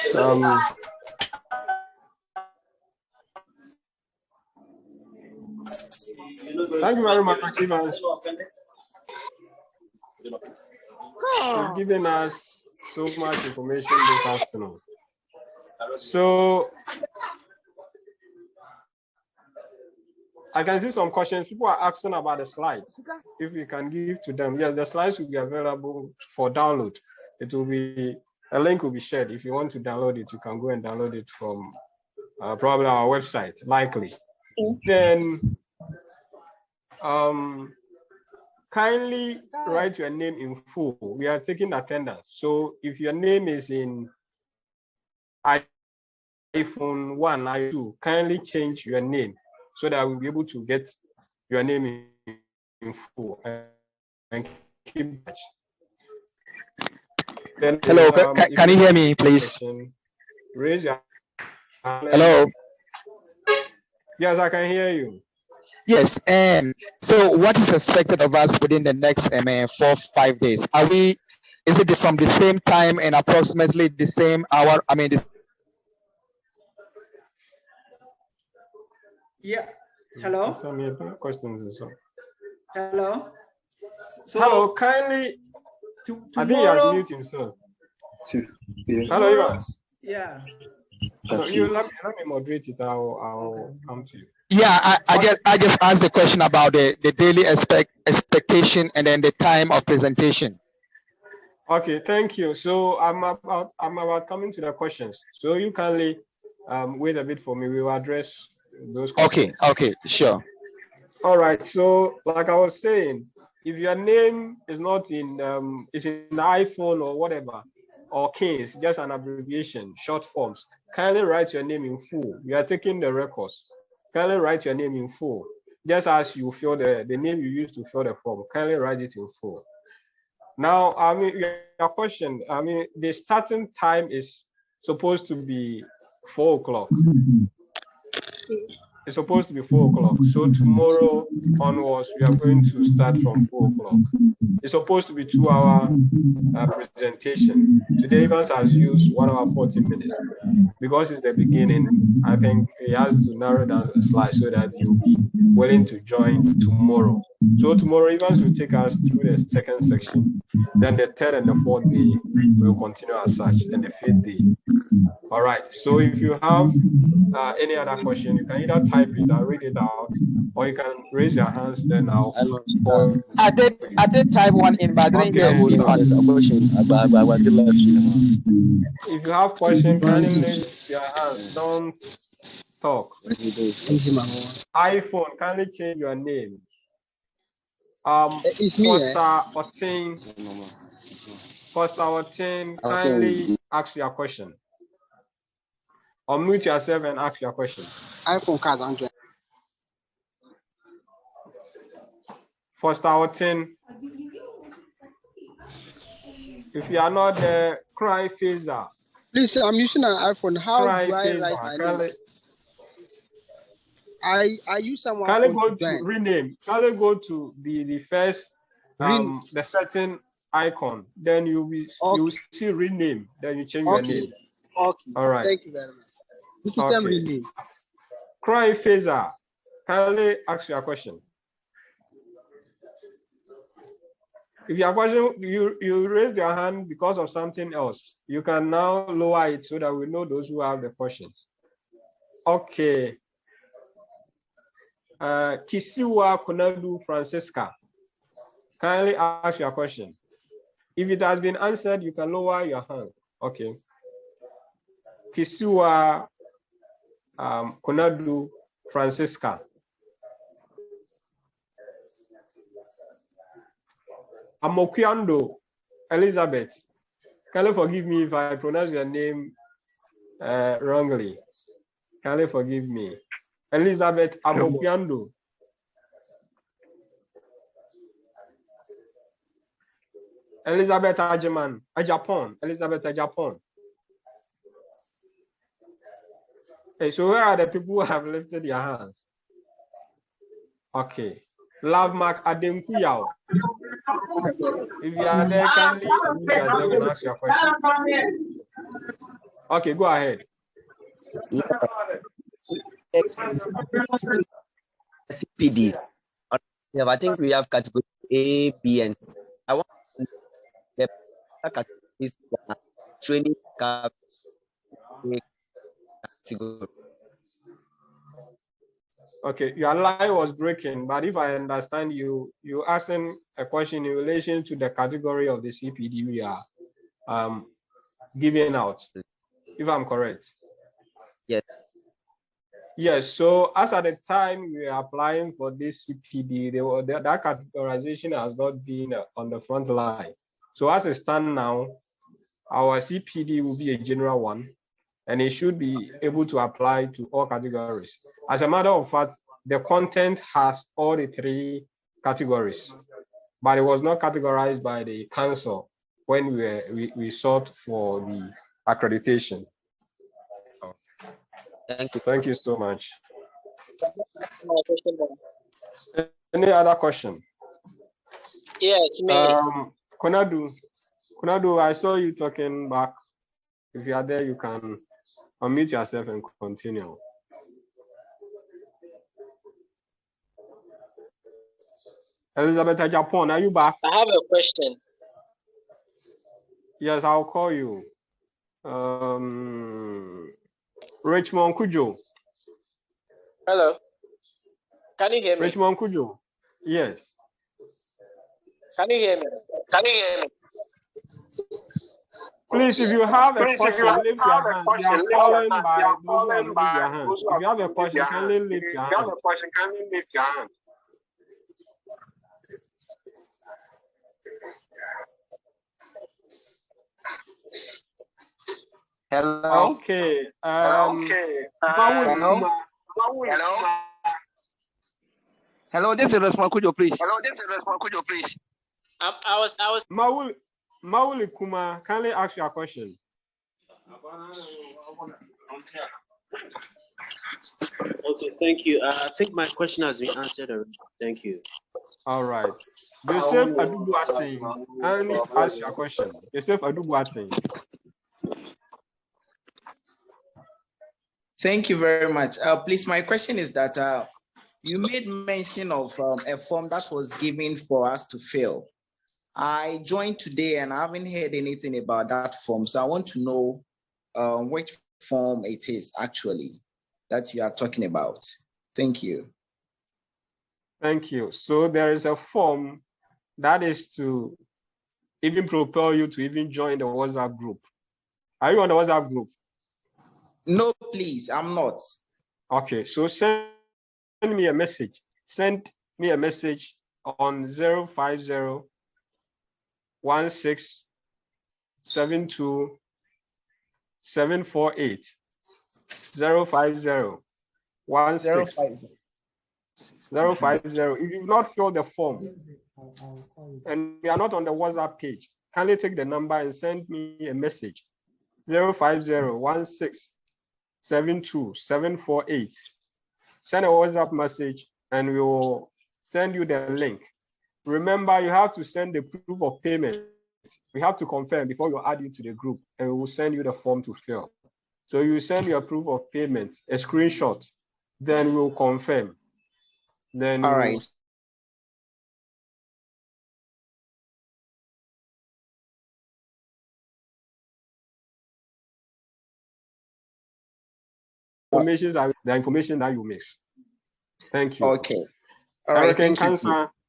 Thank you very much, Evans, for giving us so much information this afternoon. So I can see some questions. People are asking about the slides. If you can give to them, yes, the slides will be available for download. It will be, a link will be shared. If you want to download it, you can go and download it from probably our website, likely. Then kindly write your name in full. We are taking attendance. So if your name is in iPhone 1, i2, kindly change your name so that we'll be able to get your name in full and keep that. Then, hello, can you hear me, please? Raise your hand. Hello. Yes, I can hear you. Yes, and so what is expected of us within the next 4-5 days? Is it from the same time and approximately the same hour? I mean, yeah. Hello. Some questions. Hello. So hello, kindly. I think you have mute himself. Hello, Evans. Yeah. So you let me moderate it. I'll come to you. Yeah, I just asked the question about the daily expectation and then the time of presentation. Okay, thank you. So I'm about coming to the questions. So you kindly wait a bit for me. We will address those questions. Okay, sure. All right. So like I was saying, if your name is not in it's in the iPhone or whatever, or case, just an abbreviation, short forms, kindly write your name in full. We are taking the records. Kindly write your name in full. Just as you fill the name you used to fill the form, kindly write it in full. Now, I mean, your question, I mean, the starting time is supposed to be 4 o'clock. It's supposed to be 4 o'clock. So tomorrow onwards, we are going to start from 4 o'clock. It's supposed to be 2-hour presentation. Today, Evans has used 1 hour 40 minutes. Because it's the beginning, I think he has to narrow down the slide so that you'll be willing to join tomorrow. So tomorrow, Evans will take us through the second section. Then the third and the fourth day will continue as such, and the fifth day. All right. So if you have any other question, you can either type it and read it out, or you can raise your hands. Then I'll. I did type one in, but I didn't hear If you have questions, can you raise your hands? Don't talk. iPhone, kindly change your name. It's me. Foster Otin, kindly ask your question. Unmute yourself and ask your question. iPhone card 100. Foster Otin, if you are not there, cry Phaser. Please, I'm using an iPhone. How Cry do I Phaser. write my name? I use someone. Can I go to rename? Can I go to the first the certain icon? Then you will see rename. Then you change your name. Okay. All right. Thank you very much. Okay. Rename. Cry Phaser. Can I ask you a question? If your question you raise your hand because of something else, you can now lower it so that we know those who have the questions. Okay. Kisiwa Konadu Francisca, kindly ask your question. If it has been answered, you can lower your hand. Okay. Kisiwa Konadu Francisca. Amokiando Elizabeth, kindly forgive me if I pronounce your name wrongly. Kindly forgive me. Elizabeth Amokiando. Elizabeth Ajaman, Ajapon. Elizabeth Ajapon. Okay, so where are the people who have lifted their hands? Okay. Love Mark Ademkuyao. If you are there, kindly unmute yourself and ask your question. Okay, go ahead. CPDs. I think we have category A, B, and C. I want to the categories training category. Okay, your line was breaking, but if I understand you asking a question in relation to the category of the CPD we are giving out, if I'm correct. Yes. Yes, so as at the time we are applying for this CPD, that categorization has not been on the front line. So as it stands now, our CPD will be a general one, and it should be able to apply to all categories. As a matter of fact, the content has all the 3 categories, but it was not categorized by the council when we sought for the accreditation. Thank you. Thank you so much. Any other question? Yes, me. Konadu, I saw you talking back. If you are there, you can unmute yourself and continue. Elizabeth Japan, are you back? I have a question. Yes, I'll call you. Richmond Kujo. Hello. Can you hear me? Richmond Kujo. Yes. Can you hear me? Can you hear me? Please, if you have a question, lift your hand. You are calling by those who have lifted your hand. If you have a question, kindly lift your hand. Hello. Okay. Hello. Hello. This is Response Kujo, please. I was. Mauli Kuma, kindly ask your question. Okay, thank you. I think my question has been answered already. Thank you. All right. Joseph Adubuatin, kindly ask your question. Joseph Adubuatin. Thank you very much. Please, my question is that you made mention of a form that was given for us to fill. I joined today and I haven't heard anything about that form. So I want to know which form it is actually that you are talking about. Thank you. Thank you. So there is a form that is to even propel you to even join the WhatsApp group. Are you on the WhatsApp group? No, please, I'm not. Okay, so send me a message. Send me a message on 050 1672 748 050 16 050. If you've not filled the form and you are not on the WhatsApp page, kindly take the number and send me a message 050 1672 748. Send a WhatsApp message and we will send you the link. Remember, you have to send the proof of payment. We have to confirm before you add you to the group, and we will send you the form to fill. So you send your proof of payment, a screenshot, then we'll confirm. Then all right. The information that you mix. Thank you. Okay. All right. Thank you.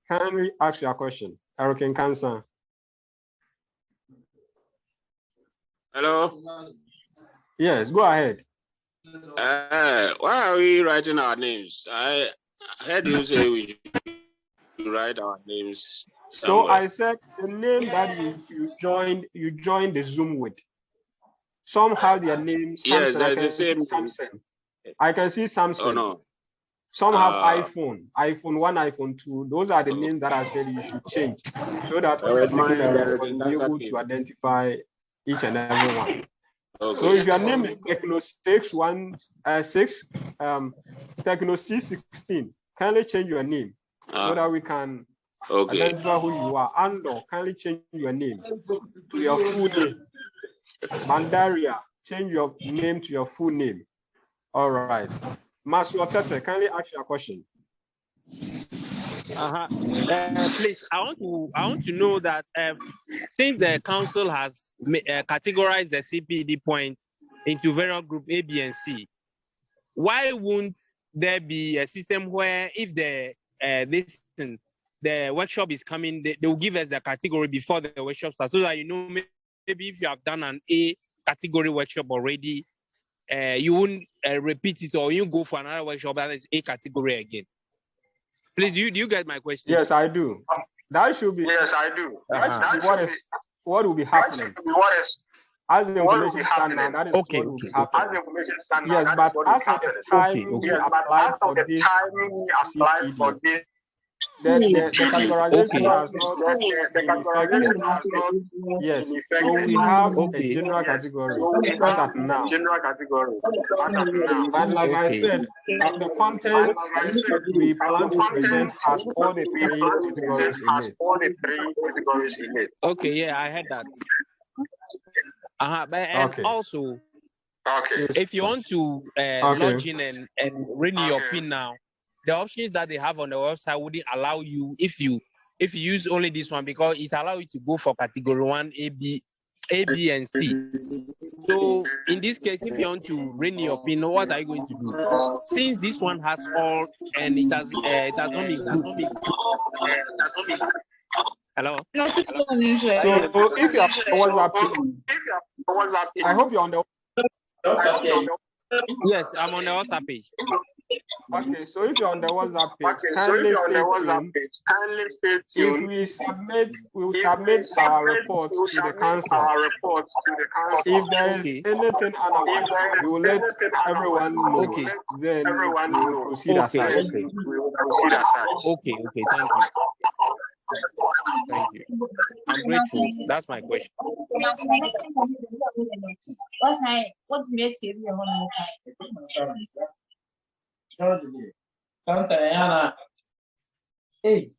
Can we ask your question? Hurricane Cancer. Hello. Yes, go ahead. Why are we writing our names? I heard you say we write our names somewhere. So I said the name that you joined the Zoom with. Some have their names. Yes, that's the same. Samsung. I can see Samsung. Oh no. Some have iPhone 1, iPhone 2. Those are the names that I said you should change so that people will be able to identify each and every one. Okay. So if your name is Techno 616, kindly change your name so that we can identify who you are. Andor, kindly change your name to your full name. Mandaria, change your name to your full name. All right. Masio Tete, kindly ask your question. Please, I want to know that since the council has categorized the CPD points into various group A, B, and C, why won't there be a system where if the workshop is coming, they will give us the category before the workshop starts, so that maybe if you have done an A category workshop already, you won't repeat it, or you go for another workshop that is A category again. Please, do you get my question? Yes, I do. That should be. Yes, I do. What will be happening? As the information stand now, that is what will be happening. Yes, but as of the time we applied for this CPD, the categorization has not been effective. Yes, so we have a general category as of now. But like I said, the content we plan to present has all the three categories in it. Okay, yeah, I heard that. And also, if you want to log in and renew your PIN now, the options that they have on the website wouldn't allow you if you use only this one, because it allows you to go for category 1, A, B, and C. So in this case, if you want to renew your PIN, what are you going to do? Since this one has all and it does not mean. Hello. So if you are on WhatsApp, I hope you're on the. Yes, I'm on the WhatsApp page. Okay, so if you're on the WhatsApp page, kindly stay tuned. If we will submit our report to the council. If there is anything otherwise, we will let everyone know. Then we will proceed aside. Okay, thank you. Thank you. I'm grateful. That's my question. Hey.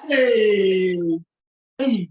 Hey. Hey.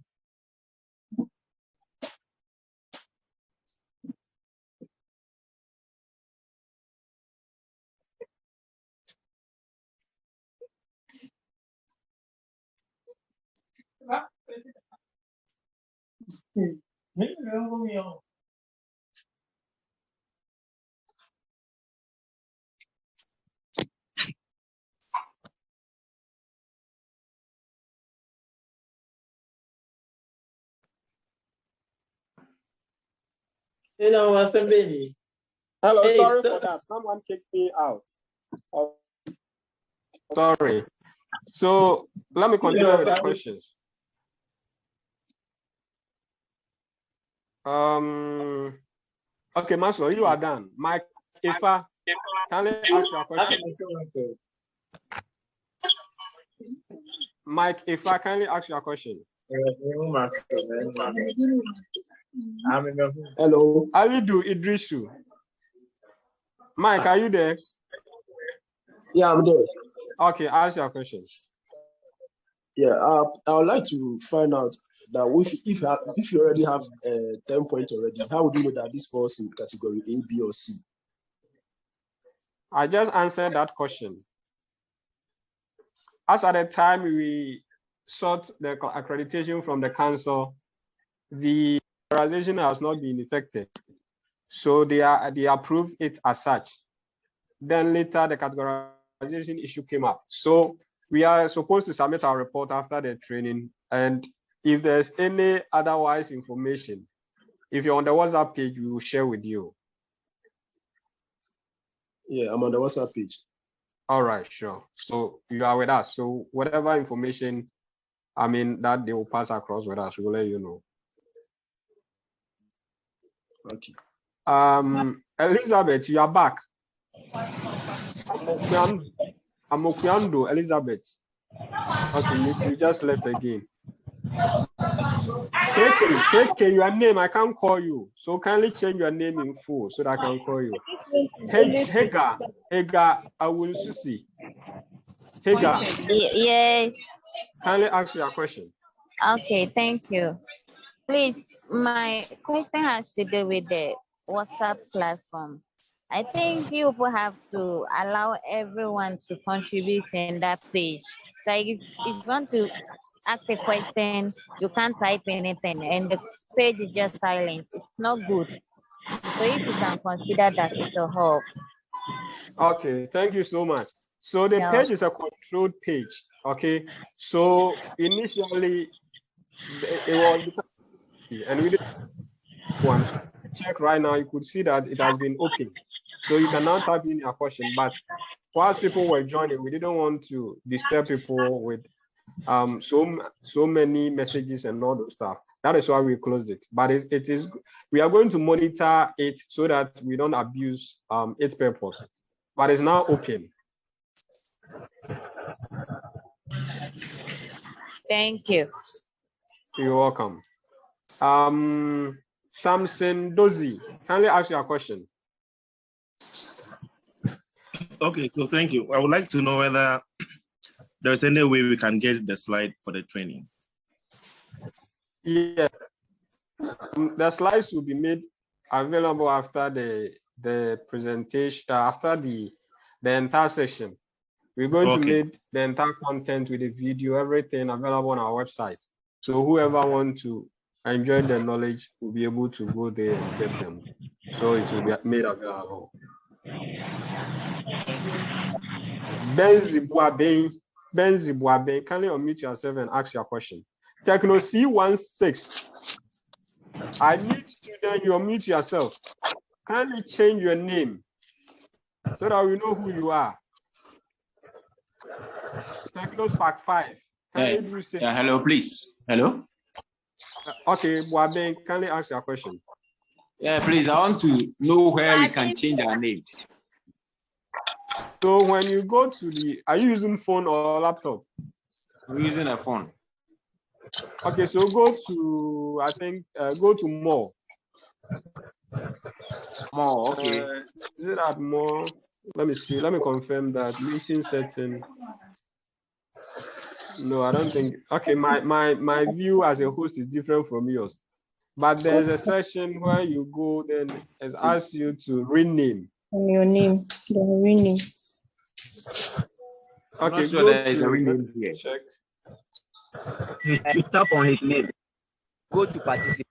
Hello, sorry for that. Someone kicked me out. Oh, sorry. So let me continue with the questions. Okay, Maslow, you are done. Mike, Ifa, can I ask you a question? Mike, Ifa, can I ask you a question? Hello. How you do, Idrisu? Mike, are you there? Yeah, I'm there. Okay, ask your question. Yeah, I would like to find out that if you already have 10 points already, how would you know that this falls in category A, B, or C? I just answered that question. As at the time we sought the accreditation from the council, the categorization has not been effected. So they approved it as such. Then later the categorization issue came up. So we are supposed to submit our report after the training. And if there's any otherwise information, if you're on the WhatsApp page, we will share with you. Yeah, I'm on the WhatsApp page. All right, sure. So you are with us. So whatever information, that they will pass across with us, we'll let you know. Okay. Elizabeth, you are back. Amokuando, Elizabeth. Okay, you just left again. KK, your name, I can't call you. So kindly change your name in full so that I can call you. Hagar, I will see. Hagar. Yes. Kindly ask your question. Okay, thank you. Please, my question has to do with the WhatsApp platform. I think you will have to allow everyone to contribute in that page. Like if you want to ask a question, you can't type anything and the page is just silent. It's not good. So if you can consider that, it will help. Okay, thank you so much. So the page is a controlled page. Okay, so initially it was, and we did one check right now. You could see that it has been open, so you can now type in your question. But whilst people were joining, we didn't want to disturb people with so many messages and all those stuff. That is why we closed it. But it is we are going to monitor it so that we don't abuse its purpose. But it's now open. Thank you. You're welcome. Samson Dozie, kindly ask your question. Okay, so thank you. I would like to know whether there's any way we can get the slide for the training. Yeah, the slides will be made available after the presentation, after the entire session. We're going to make the entire content with the video, everything available on our website. So whoever wants to enjoy the knowledge will be able to go there and get them. So it will be made available. Benzi Buaben, can you unmute yourself and ask your question? Techno C16. I need you then you unmute yourself. Can you change your name so that we know who you are? Techno Spark 5. Can you say? Hello, please. Hello. Okay, Buaben, can you ask your question? Yeah, please. I want to know where we can change our name. So when you go to the, are you using phone or laptop? We're using a phone. Okay, so go to, I think, go to more. More, okay. Is it at more? Let me see. Let me confirm that meeting setting. No, I don't think. Okay, my view as a host is different from yours. But there's a section where you go, then it asks you to rename. Your name, the rename. Okay, so there is a rename here. Check. You tap on his name. Go to participant.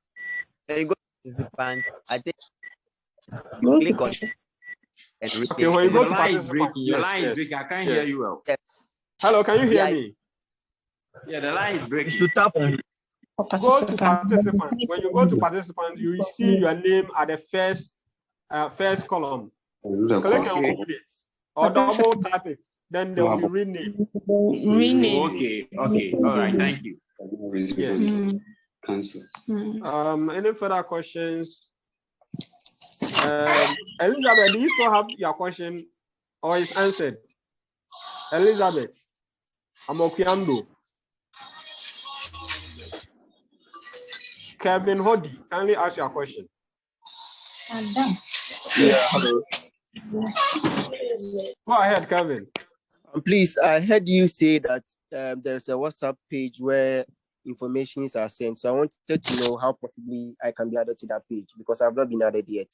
Then you go to participant. I think you click on it and rename. Okay, when you go to line is participant, breaking. Your line is breaking. I can't hear you well. Hello, can you hear me? Yeah, the line is breaking. You tap on it. Go to participant. When you go to participant, you see your name at the first column. Click on it or double tap it. Then there will be rename. Rename. Okay. All right. Thank you. Yes. Cancel. Any further questions? Elizabeth, do you still have your question or is answered? Elizabeth, Amokiando. Kevin Hoddy, kindly ask your question. Yeah, hello. Go ahead, Kevin. Please, I heard you say that there's a WhatsApp page where informations are sent. So I wanted to know how possibly I can be added to that page because I've not been added yet.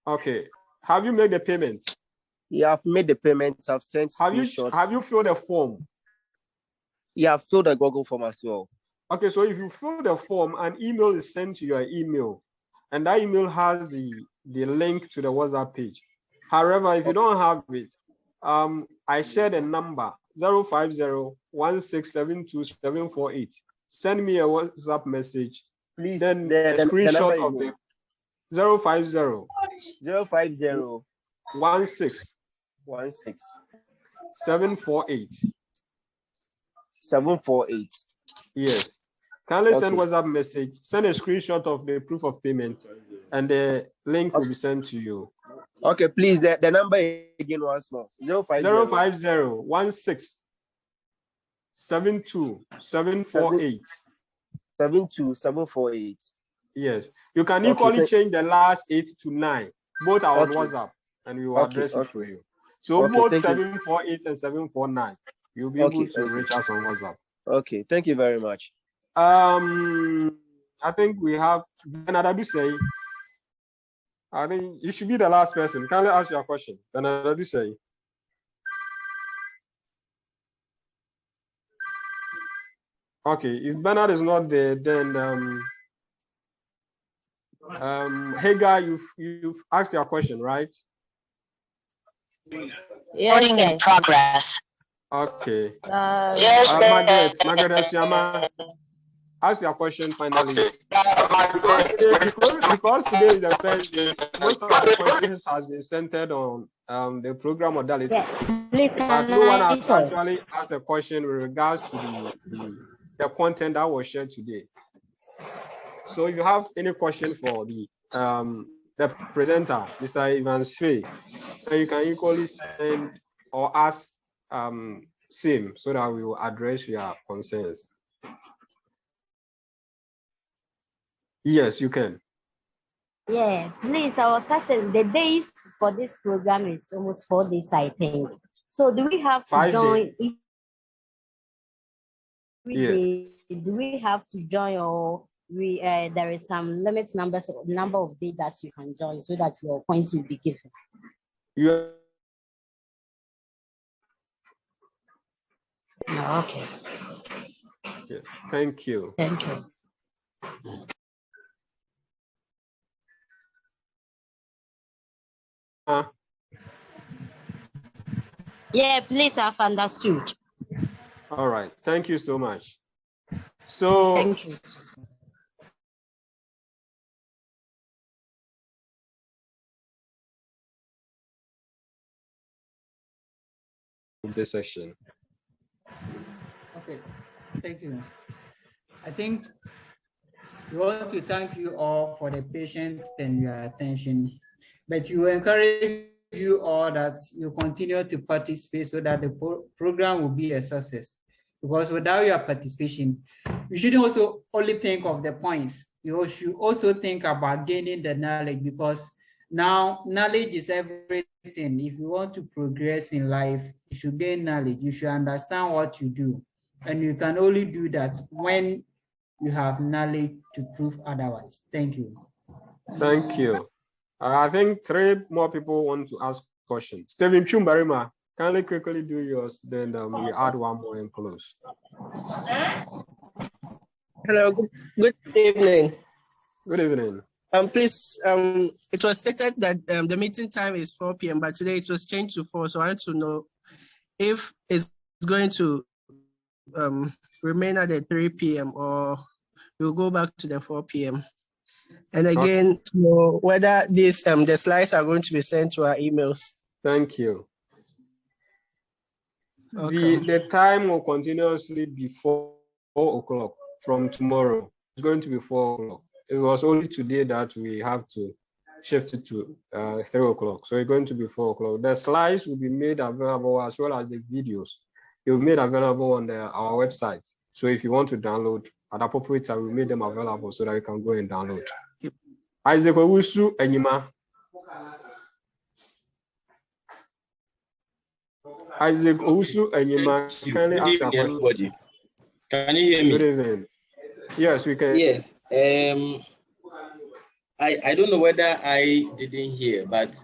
Okay. Have you made the payment? Yeah, I've made the payment. I've sent screenshots. Have you filled the form? Yeah, I've filled the Google form as well. Okay, so if you fill the form, an email is sent to your email, and that email has the link to the WhatsApp page. However, if you don't have it, I shared a number 050-1672748. Send me a WhatsApp message. Please, then a screenshot of the 050 16 748. Yes. Kindly send WhatsApp message. Send a screenshot of the proof of payment, and the link will be sent to you. Okay, please. The number again once more. 050-1672748. 72748. Yes. You can equally change the last 8 to 9. Both are on WhatsApp, and we will address it for you. So both 748 and 749. You'll be able to reach us on WhatsApp. Okay, thank you very much. I think we have Benadabi say. I think you should be the last person. Can I ask you a question? Then I do say. Okay, if Bernard is not there, then Hagar, you've asked your question, right? Recording in progress. Okay. Yes, Margaret Asiama, ask your question finally. Because today is the first day, most of the questions has been centered on the program modality. But no one has actually asked a question with regards to the content that was shared today. So if you have any question for the presenter, Mr. Evans Faye, then you can equally send or ask same so that we will address your concerns. Yes, you can. Yeah, please, our success, the days for this program is almost 4 days, I think. So do we have to 5 join? days. Do we have to join, or there is some number of days that you can join so that your points will be given? Yeah. Okay. Yeah. Thank you. Thank you. Yeah, please, I've understood. All right. Thank you so much. So thank you. This session. Okay, thank you. I think we want to thank you all for the patience and your attention, but you encourage you all that you continue to participate so that the program will be a success. Because without your participation, you shouldn't also only think of the points. You should also think about gaining the knowledge, because now knowledge is everything. If you want to progress in life, you should gain knowledge. You should understand what you do. And you can only do that when you have knowledge to prove otherwise. Thank you. Thank you. I think 3 more people want to ask questions. Stephen Chumbarima, can you quickly do yours? Then we add 1 more and close. Hello, good evening. Good evening. Please, it was stated that the meeting time is 4 p.m., but today it was changed to 4. So I want to know if it's going to remain at the 3 p.m. or we'll go back to the 4 p.m. And again, to know whether this the slides are going to be sent to our emails. Thank you. Okay. The time will continuously be 4 o'clock from tomorrow. It's going to be 4 o'clock. It was only today that we have to shift it to 3 o'clock. So it's going to be 4 o'clock. The slides will be made available as well as the videos. It will be made available on our website. So if you want to download at appropriate time, we made them available so that you can go and download. Yep. Isaac Owusu Enyima. Isaac Owusu Enyima. Good evening, everybody. Can you hear me? Good evening. Yes, we can. Yes. I don't know whether I didn't hear, but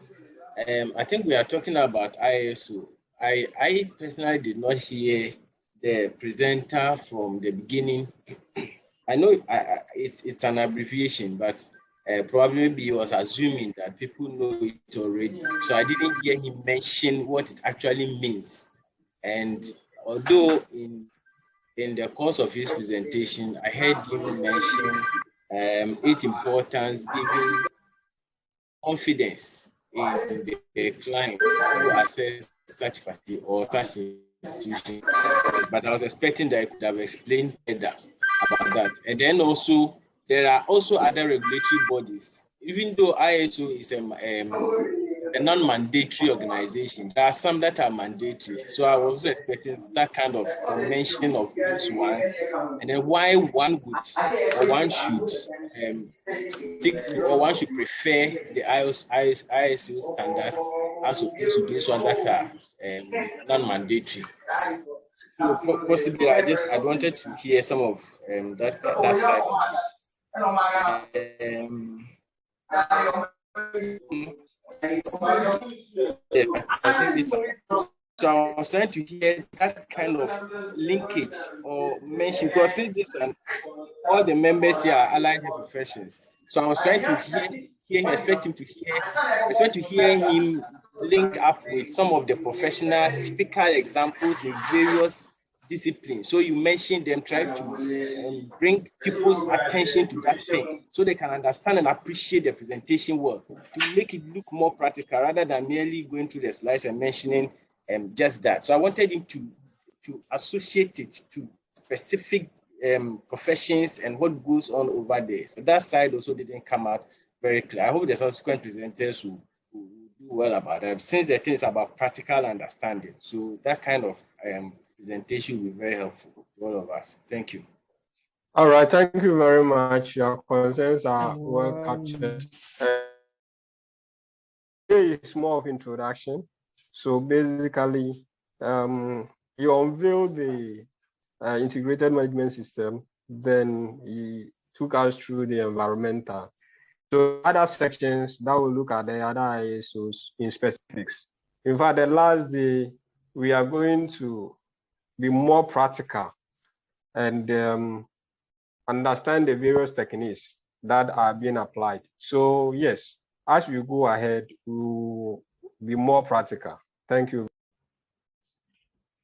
I think we are talking about ISO. I personally did not hear the presenter from the beginning. I know it's an abbreviation, but probably maybe he was assuming that people know it already. So I didn't hear him mention what it actually means. And although in the course of his presentation, I heard him mention its importance, giving confidence in the client who assess such party or such institution. But I was expecting that I could have explained better about that. And then also, there are also other regulatory bodies. Even though IHO is a non-mandatory organization, there are some that are mandatory. So I was expecting that kind of some mention of those ones, and then why one would or one should stick to, or one should prefer the ISO standards as opposed to those ones that are non-mandatory. So possibly I wanted to hear some of that side of it. I think this. So I was trying to hear that kind of linkage or mention, because since this and all the members here are allied health professions. So I was trying to expect to hear him link up with some of the professional typical examples in various disciplines. So you mentioned them, try to bring people's attention to that thing so they can understand and appreciate the presentation well, to make it look more practical rather than merely going through the slides and mentioning just that. So I wanted him to associate it to specific professions and what goes on over there. So that side also didn't come out very clear. I hope the subsequent presenters will do well about that, since the thing is about practical understanding. So that kind of presentation will be very helpful to all of us. Thank you. All right, thank you very much. Your concerns are well captured. Here is more of introduction. So basically, you unveil the integrated management system, then you took us through the environmental. So other sections that will look at the other ISOs in specifics. In fact, the last day, we are going to be more practical and understand the various techniques that are being applied. So yes, as we go ahead, we will be more practical. Thank you.